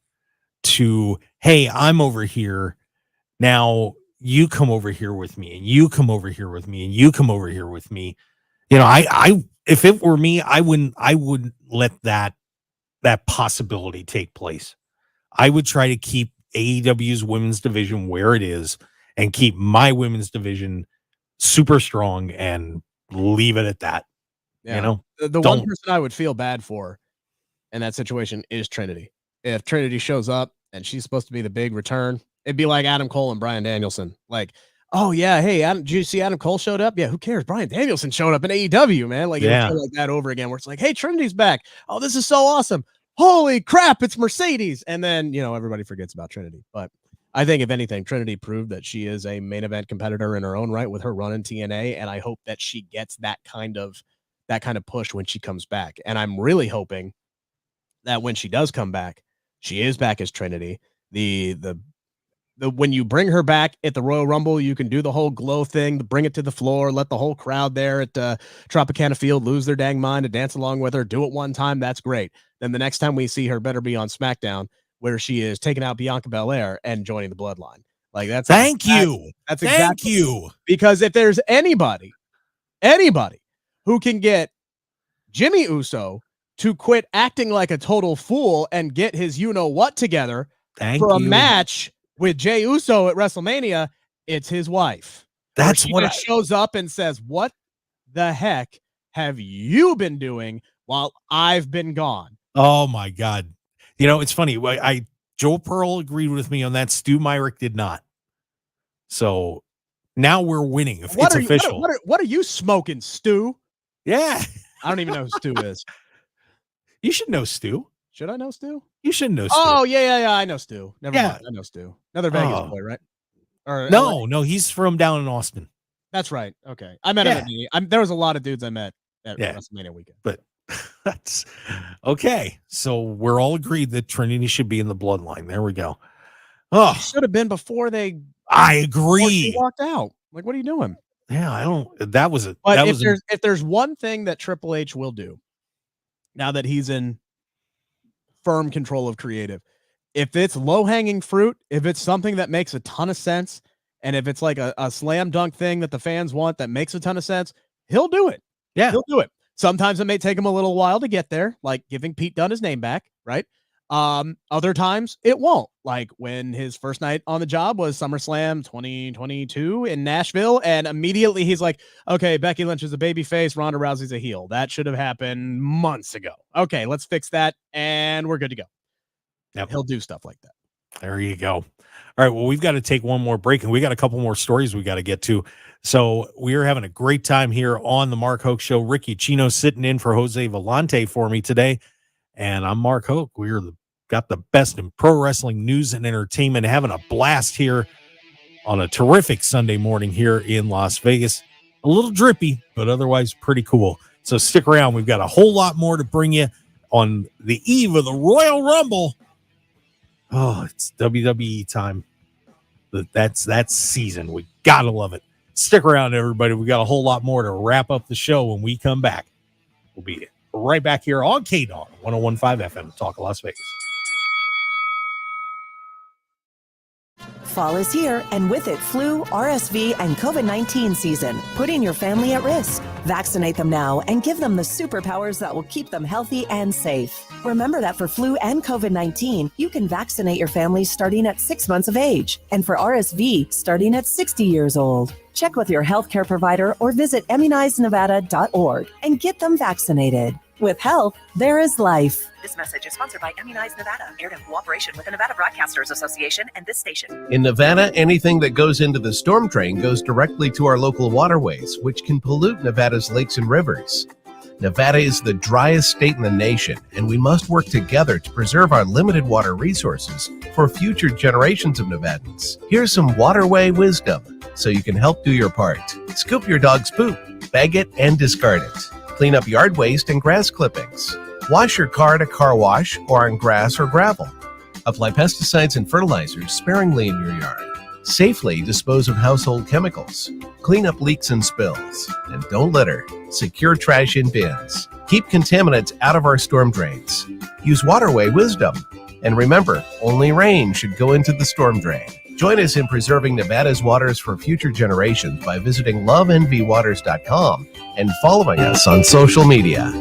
to, hey, I'm over here now. You come over here with me, and you come over here with me, and you come over here with me. I if it were me, I wouldn't let that possibility take place. I would try to keep AEW's women's division where it is and keep my women's division super strong and leave it at that. Yeah. The one person I would feel bad for in that situation is Trinity. If Trinity shows up and she's supposed to be the big return, it'd be like Adam Cole and Bryan Danielson. Like, oh yeah, hey, did you see Adam Cole showed up? Yeah, who cares? Bryan Danielson showed up in AEW, man. Like, yeah, like that over again, where it's like, hey, Trinity's back. Oh, this is so awesome. Holy crap, it's Mercedes. And then, everybody forgets about Trinity. But I think if anything, Trinity proved that she is a main event competitor in her own right with her run in TNA. And I hope that she gets that kind of push when she comes back. And I'm really hoping that when she does come back, she is back as Trinity. When you bring her back at the Royal Rumble, you can do the whole glow thing, bring it to the floor, let the whole crowd there at Tropicana Field lose their dang mind and dance along with her. Do it one time. That's great. Then the next time we see her better be on SmackDown, where she is taking out Bianca Belair and joining the Bloodline. Like that's Thank you. Because if there's anybody who can get Jimmy Uso to quit acting like a total fool and get his you-know-what together Thank for a you. match with Jey Uso at WrestleMania. It's his wife. That's she what just shows up and says, what the heck have you been doing while I've been gone? Oh my God. You know, it's funny. Joe Pearl agreed with me on that. Stu Myrick did not. So now we're winning. If it's official. What are you smoking, Stu? Yeah. I don't even know who Stu is. You should know Stu. Should I know Stu? You should know Stu. Oh, yeah. I know Stu. Never Yeah. mind. I know Stu. Another Vegas boy, right? Or No, he's from down in Austin. That's right. Okay. I met him at there was a lot of dudes I met at WrestleMania weekend. But that's okay. So we're all agreed that Trinity should be in the bloodline. There we go. Oh, should have been before they. I agree. He walked out. Like, what are you doing? Yeah, I don't. That was it. But if there's one thing that Triple H will do, now that he's in firm control of creative, if it's low hanging fruit, if it's something that makes a ton of sense, and if it's like a slam dunk thing that the fans want that makes a ton of sense, he'll do it. Yeah, he'll do it. Sometimes it may take him a little while to get there, like giving Pete Dunne his name back, right? Other times it won't, like when his first night on the job was SummerSlam 2022 in Nashville, and immediately he's like, okay, Becky Lynch is a baby face, Ronda Rousey's a heel. That should have happened months ago. Okay, let's fix that, and we're good to go. Yep. He'll do stuff like that. There you go. All right, well, we've got to take one more break, and we got a couple more stories we got to get to. So we are having a great time here on the Mark Hoke Show. Rick Ucchino sitting in for Jose Volonte for me today, and I'm Mark Hoke. We're got the best in pro wrestling news and entertainment, having a blast here on a terrific Sunday morning here in Las Vegas. A little drippy, but otherwise pretty cool. So stick around. We've got a whole lot more to bring you on the eve of the Royal Rumble. Oh, it's WWE time. That's season. We gotta love it. Stick around, everybody. We got a whole lot more to wrap up the show when we come back. We'll be right back here on KDAWN 101.5 FM Talk of Las Vegas. Fall is here, and with it, flu, RSV, and COVID-19 season, putting your family at risk. Vaccinate them now and give them the superpowers that will keep them healthy and safe. Remember that for flu and COVID-19, you can vaccinate your family starting at 6 months of age, and for RSV, starting at 60 years old. Check with your healthcare provider or visit immunizenevada.org and get them vaccinated. With health, there is life. This message is sponsored by Immunize Nevada, aired in cooperation with the Nevada Broadcasters Association and this station. In Nevada, anything that goes into the storm drain goes directly to our local waterways, which can pollute Nevada's lakes and rivers. Nevada is the driest state in the nation, and we must work together to preserve our limited water resources for future generations of Nevadans. Here's some waterway wisdom so you can help do your part. Scoop your dog's poop, bag it, and discard it. Clean up yard waste and grass clippings. Wash your car at a car wash or on grass or gravel. Apply pesticides and fertilizers sparingly in your yard. Safely dispose of household chemicals. Clean up leaks and spills. And don't litter. Secure trash in bins. Keep contaminants out of our storm drains. Use waterway wisdom. And remember, only rain should go into the storm drain. Join us in preserving Nevada's waters for future generations by visiting loveenvywaters.com and following us on social media.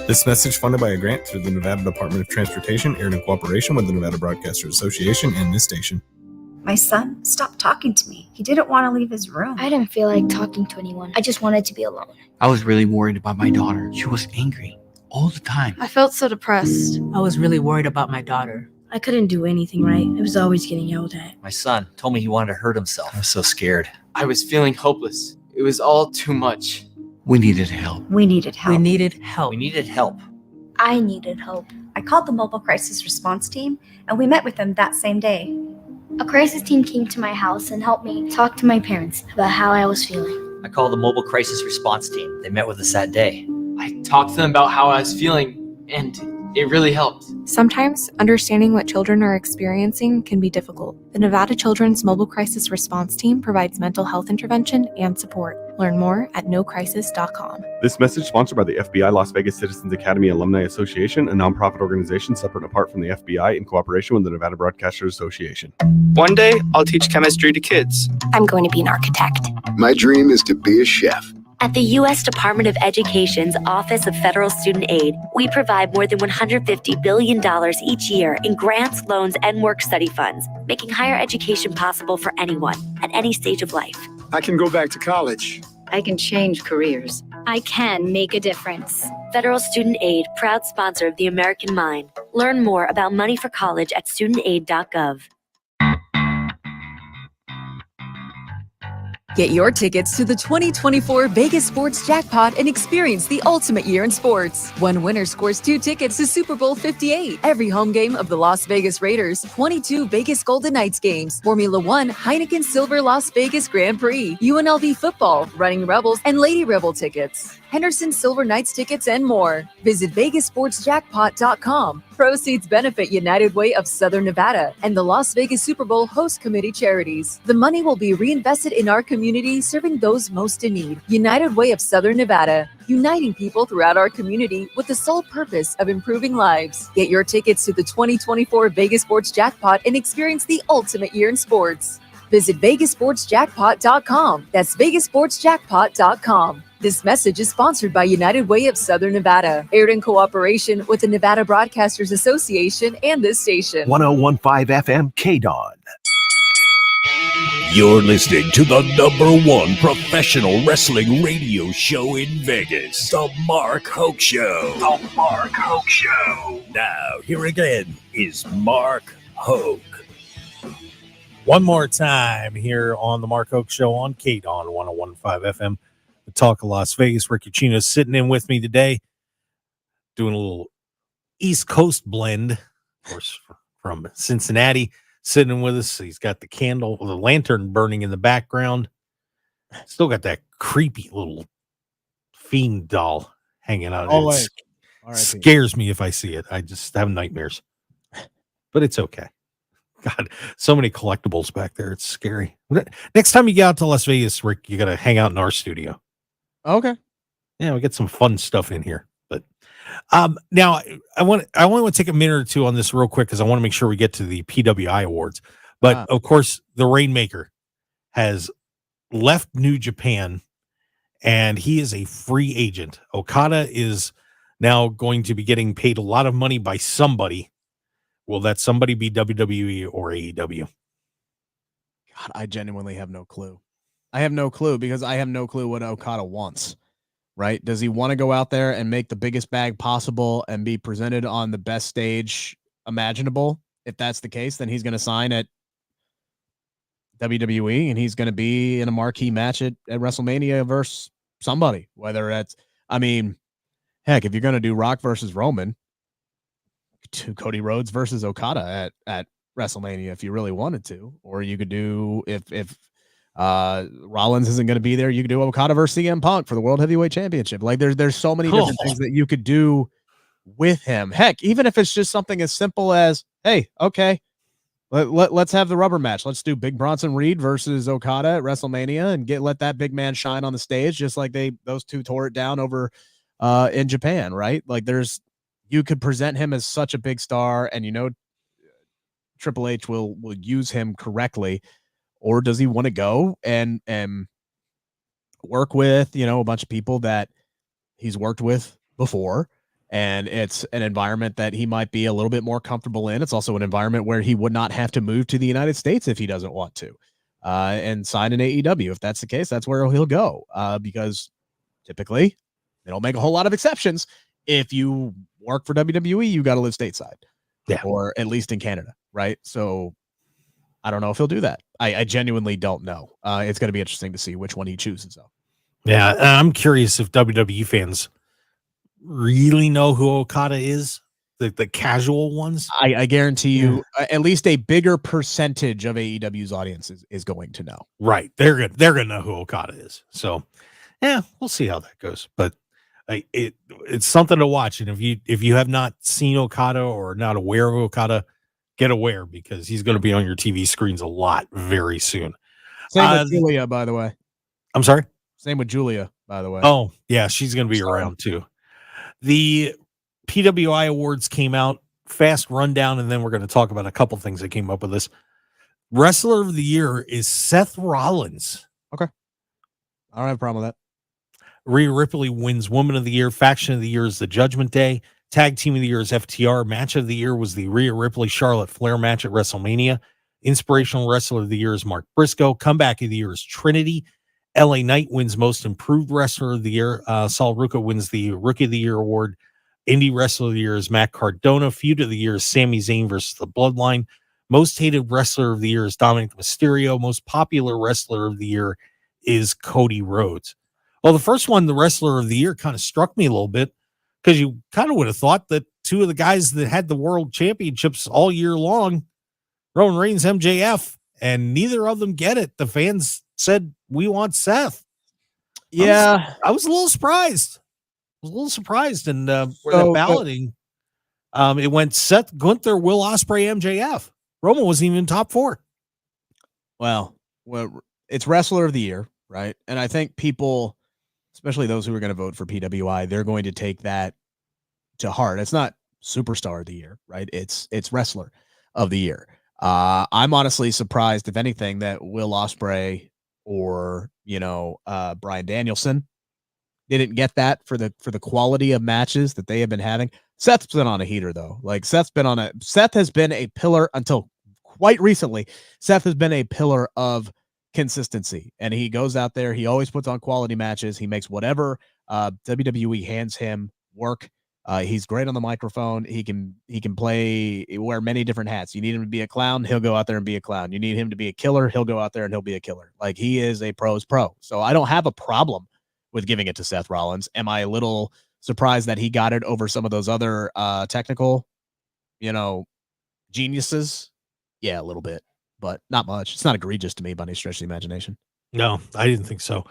This message funded by a grant through the Nevada Department of Transportation, aired in cooperation with the Nevada Broadcasters Association and this station. My son stopped talking to me. He didn't want to leave his room. I didn't feel like talking to anyone. I just wanted to be alone. I was really worried about my daughter. She was angry all the time. I felt so depressed. I was really worried about my daughter. I couldn't do anything right. I was always getting yelled at. My son told me he wanted to hurt himself. I was so scared. I was feeling hopeless. It was all too much. We needed help. We needed help. We needed help. We needed help. I needed help. I called the mobile crisis response team, and we met with them that same day. A crisis team came to my house and helped me talk to my parents about how I was feeling. I called the mobile crisis response team. They met with us that day. I talked to them about how I was feeling, and it really helped. Sometimes understanding what children are experiencing can be difficult. The Nevada Children's Mobile Crisis Response Team provides mental health intervention and support. Learn more at nocrisis.com. This message sponsored by the FBI Las Vegas Citizens Academy Alumni Association, a nonprofit organization separate and apart from the FBI in cooperation with the Nevada Broadcasters Association. One day, I'll teach chemistry to kids. I'm going to be an architect. My dream is to be a chef. At the U.S. Department of Education's Office of Federal Student Aid, we provide more than $150 billion each year in grants, loans, and work-study funds, making higher education possible for anyone at any stage of life. I can go back to college. I can change careers. I can make a difference. Federal Student Aid, proud sponsor of the American Mind. Learn more about money for college at studentaid.gov. Get your tickets to the 2024 Vegas Sports Jackpot and experience the ultimate year in sports. One winner scores 2 tickets to Super Bowl 58, every home game of the Las Vegas Raiders, 22 Vegas Golden Knights games, Formula One, Heineken Silver Las Vegas Grand Prix, UNLV football, Running Rebels, and Lady Rebel tickets, Henderson Silver Knights tickets, and more. Visit VegasSportsJackpot.com. Proceeds benefit United Way of Southern Nevada and the Las Vegas Super Bowl Host Committee charities. The money will be reinvested in our community, serving those most in need. United Way of Southern Nevada, uniting people throughout our community with the sole purpose of improving lives. Get your tickets to the 2024 Vegas Sports Jackpot and experience the ultimate year in sports. Visit VegasSportsJackpot.com. That's VegasSportsJackpot.com. This message is sponsored by United Way of Southern Nevada, aired in cooperation with the Nevada Broadcasters Association and this station. 1015 FM KDAWN. You're listening to the #1 professional wrestling radio show in Vegas, The Mark Hoke Show. The Mark Hoke Show. Now, here again is Mark Hoke. One more time here on the Mark Hoke Show on KDAWN 1015 FM. The Talk of Las Vegas. Rick Ucchino sitting in with me today, doing a little East Coast blend, of course, from Cincinnati, sitting in with us. He's got the candle, the lantern burning in the background. Still got that creepy little fiend doll hanging out. Oh, It scares me if I see it. I just have nightmares. But it's okay. God, so many collectibles back there. It's scary. Next time you get out to Las Vegas, Rick, you got to hang out in our studio. Okay. Yeah, we get some fun stuff in here. But now I want to take a minute or two on this real quick because I want to make sure we get to the PWI awards. But of course, the RainMaker has left New Japan and he is a free agent. Okada is now going to be getting paid a lot of money by somebody. Will that somebody be WWE or AEW? God, I genuinely have no clue. I have no clue because I have no clue what Okada wants, right? Does he want to go out there and make the biggest bag possible and be presented on the best stage imaginable? If that's the case, then he's going to sign at WWE and he's going to be in a marquee match at WrestleMania versus somebody, whether that's, I mean, heck, if you're going to do Rock versus Roman, to Cody Rhodes versus Okada at WrestleMania if you really wanted to, or you could do if Rollins isn't going to be there, you could do Okada versus CM Punk for the World Heavyweight Championship. Like there's so many different things that you could do with him. Heck, even if it's just something as simple as, hey, okay, let's have the rubber match. Let's do Big Bronson Reed versus Okada at WrestleMania and let that big man shine on the stage, just like those two tore it down over in Japan, right? Like you could present him as such a big star, and Triple H will use him correctly. Or does he want to go and work with, a bunch of people that he's worked with before? And it's an environment that he might be a little bit more comfortable in. It's also an environment where he would not have to move to the United States if he doesn't want to, and sign an AEW. If that's the case, that's where he'll go, because typically they don't make a whole lot of exceptions. If you work for WWE, you got to live stateside, or at least in Canada, right? So I don't know if he'll do that. I genuinely don't know. It's going to be interesting to see which one he chooses, though. Yeah, I'm curious if WWE fans really know who Okada is, the casual ones. I guarantee you, at least a bigger percentage of AEW's audience is going to know. Right, they're gonna know who Okada is. So, yeah, we'll see how that goes. But it's something to watch, and if you have not seen Okada or not aware of Okada, get aware, because he's going to be on your TV screens a lot very soon. Same with Julia, by the way. I'm sorry? Same with Julia, by the way. Oh, yeah, she's going to be around too. The PWI awards came out, fast rundown, and then we're going to talk about a couple things that came up with this. Wrestler of the Year is Seth Rollins. Okay. I don't have a problem with that. Rhea Ripley wins Woman of the Year. Faction of the Year is the Judgment Day. Tag Team of the Year is FTR. Match of the Year was the Rhea Ripley Charlotte Flair match at WrestleMania. Inspirational Wrestler of the Year is Mark Briscoe. Comeback of the Year is Trinity. LA Knight wins Most Improved Wrestler of the Year. Saul Ruka wins the Rookie of the Year award. Indie Wrestler of the Year is Matt Cardona. Feud of the Year is Sami Zayn versus the Bloodline. Most Hated Wrestler of the Year is Dominic Mysterio. Most Popular Wrestler of the Year is Cody Rhodes. Well, the first one, the Wrestler of the Year, kind of struck me a little bit because you kind of would have thought that two of the guys that had the world championships all year long, Roman Reigns, MJF, and neither of them get it. The fans said, we want Seth. Yeah. I was a little surprised. And for the balloting, it went Seth, Gunther, Will Ospreay, MJF. Roman wasn't even in top 4. Well, it's Wrestler of the Year, right? And I think people, especially those who are going to vote for PWI, they're going to take that to heart. It's not Superstar of the Year, right? It's Wrestler of the Year. I'm honestly surprised, if anything, that Will Ospreay or Bryan Danielson didn't get that for the quality of matches that they have been having. Seth's been on a heater though. Like Seth has been a pillar until quite recently. Seth has been a pillar of consistency, and he goes out there. He always puts on quality matches. He makes whatever WWE hands him work. He's great on the microphone. He can wear many different hats. You need him to be a clown, he'll go out there and be a clown. You need him to be a killer, he'll go out there and he'll be a killer. Like, he is a pro's pro. So I don't have a problem with giving it to Seth Rollins. Am I a little surprised that he got it over some of those other technical, geniuses? Yeah, a little bit, but not much. It's not egregious to me by any stretch of the imagination. No, I didn't think so.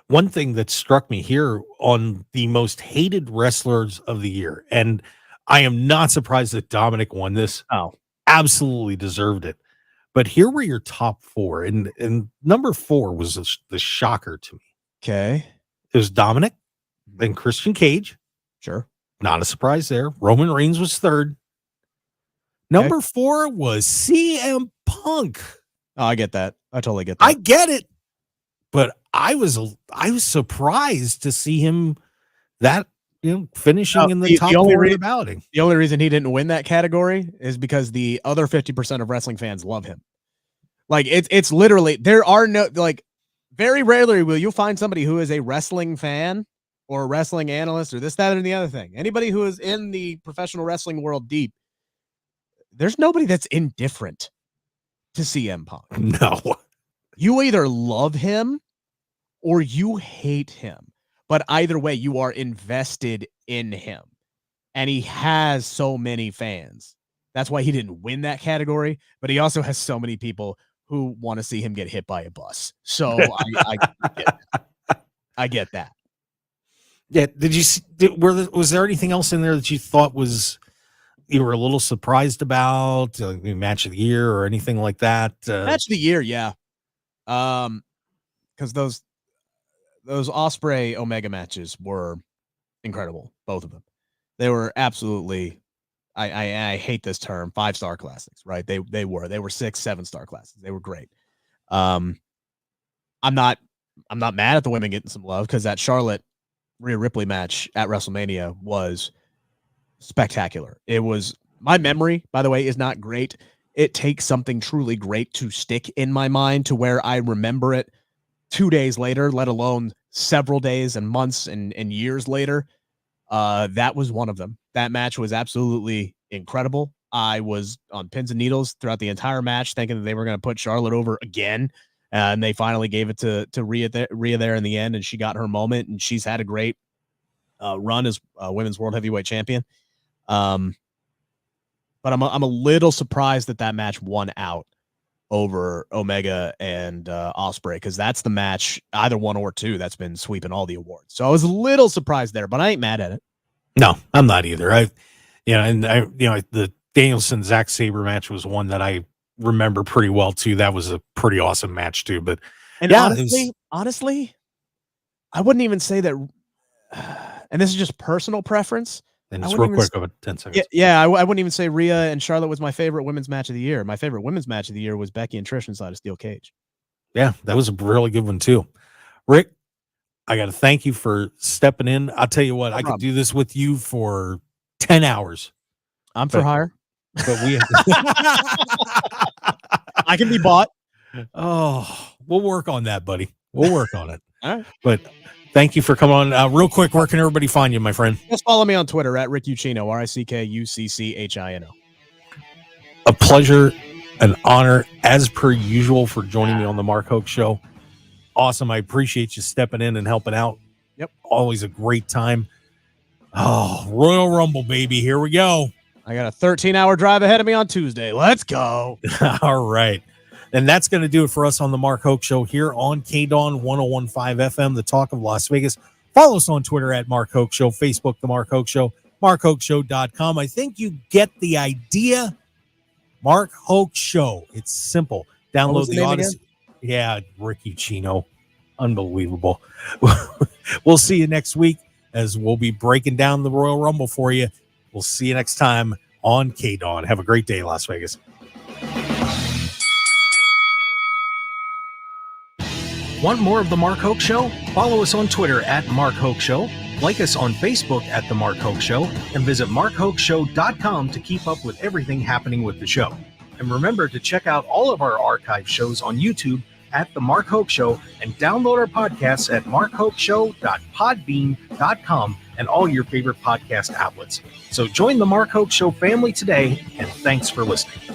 One thing that struck me here on the Most Hated Wrestlers of the Year, and I am not surprised that Dominic won this. Oh, absolutely deserved it. But here were your top 4, and number 4 was the shocker to me. Okay. It was Dominic, then Christian Cage. Sure. Not a surprise there. Roman Reigns was 3rd. Number 4 was CM Punk. Oh, I get that. I totally get that. I get it. But I was surprised to see him finishing in the top 4 of the balloting. The only reason he didn't win that category is because the other 50% of wrestling fans love him. Like, it's literally, there are no, like, very rarely will you find somebody who is a wrestling fan or a wrestling analyst or this, that, or the other thing. Anybody who is in the professional wrestling world deep, there's nobody that's indifferent to CM Punk. No. You either love him or you hate him. But either way, you are invested in him. And he has so many fans. That's why he didn't win that category. But he also has so many people who want to see him get hit by a bus. So I get that. Yeah. Was there anything else in there that you thought you were a little surprised about? Match of the Year or anything like that? Match of the Year, yeah. Because those Ospreay Omega matches were incredible, both of them. They were absolutely, I hate this term, 5-star classics, right? They were 6-7-star classics. They were great. I'm not mad at the women getting some love, because that Charlotte Rhea Ripley match at WrestleMania was spectacular. It was, my memory, by the way, is not great. It takes something truly great to stick in my mind to where I remember it 2 days later, let alone several days and months and years later. That was one of them. That match was absolutely incredible. I was on pins and needles throughout the entire match, thinking that they were going to put Charlotte over again. And they finally gave it to Rhea there in the end, and she got her moment, and she's had a great run as women's world heavyweight champion. But I'm a little surprised that match won out over Omega and Ospreay, because that's the match, either 1 or 2, that's been sweeping all the awards. So I was a little surprised there, but I ain't mad at it. No, I'm not either. The Danielson Zack Sabre match was one that I remember pretty well too. That was a pretty awesome match too. But honestly, I wouldn't even say that. And this is just personal preference. And it's real quick, over 10 seconds. Yeah, I wouldn't even say Rhea and Charlotte was my favorite women's match of the year. My favorite women's match of the year was Becky and Trish inside a steel cage. Yeah, that was a really good one too. Rick, I got to thank you for stepping in. I'll tell you what, I could do this with you for 10 hours. I'm for hire. But we I can be bought. Oh, we'll work on that, buddy. We'll work on it. All right. But thank you for coming on. Real quick, where can everybody find you, my friend? Just follow me on Twitter at Rick Ucchino, RICKUCCHINO. A pleasure, an honor, as per usual, for joining me on the Mark Hoke Show. Awesome. I appreciate you stepping in and helping out. Yep. Always a great time. Oh, Royal Rumble, baby. Here we go. I got a 13-hour drive ahead of me on Tuesday. Let's go. All right. And that's going to do it for us on the Mark Hoke Show here on KDAWN 101.5 FM, the talk of Las Vegas. Follow us on Twitter at Mark Hoke Show, Facebook, The Mark Hoke Show, markhokeshow.com. I think you get the idea. Mark Hoke Show. It's simple. Download the Odyssey. Yeah, Ricky Chino. Unbelievable. We'll see you next week as we'll be breaking down the Royal Rumble for you. We'll see you next time on KDAWN. Have a great day, Las Vegas. Want more of The Mark Hoke Show? Follow us on Twitter at Mark Hoke Show, like us on Facebook at The Mark Hoke Show, and visit markhokeshow.com to keep up with everything happening with the show. And remember to check out all of our archive shows on YouTube at The Mark Hoke Show and download our podcasts at markhokeshow.podbean.com and all your favorite podcast outlets. So join The Mark Hoke Show family today, and thanks for listening.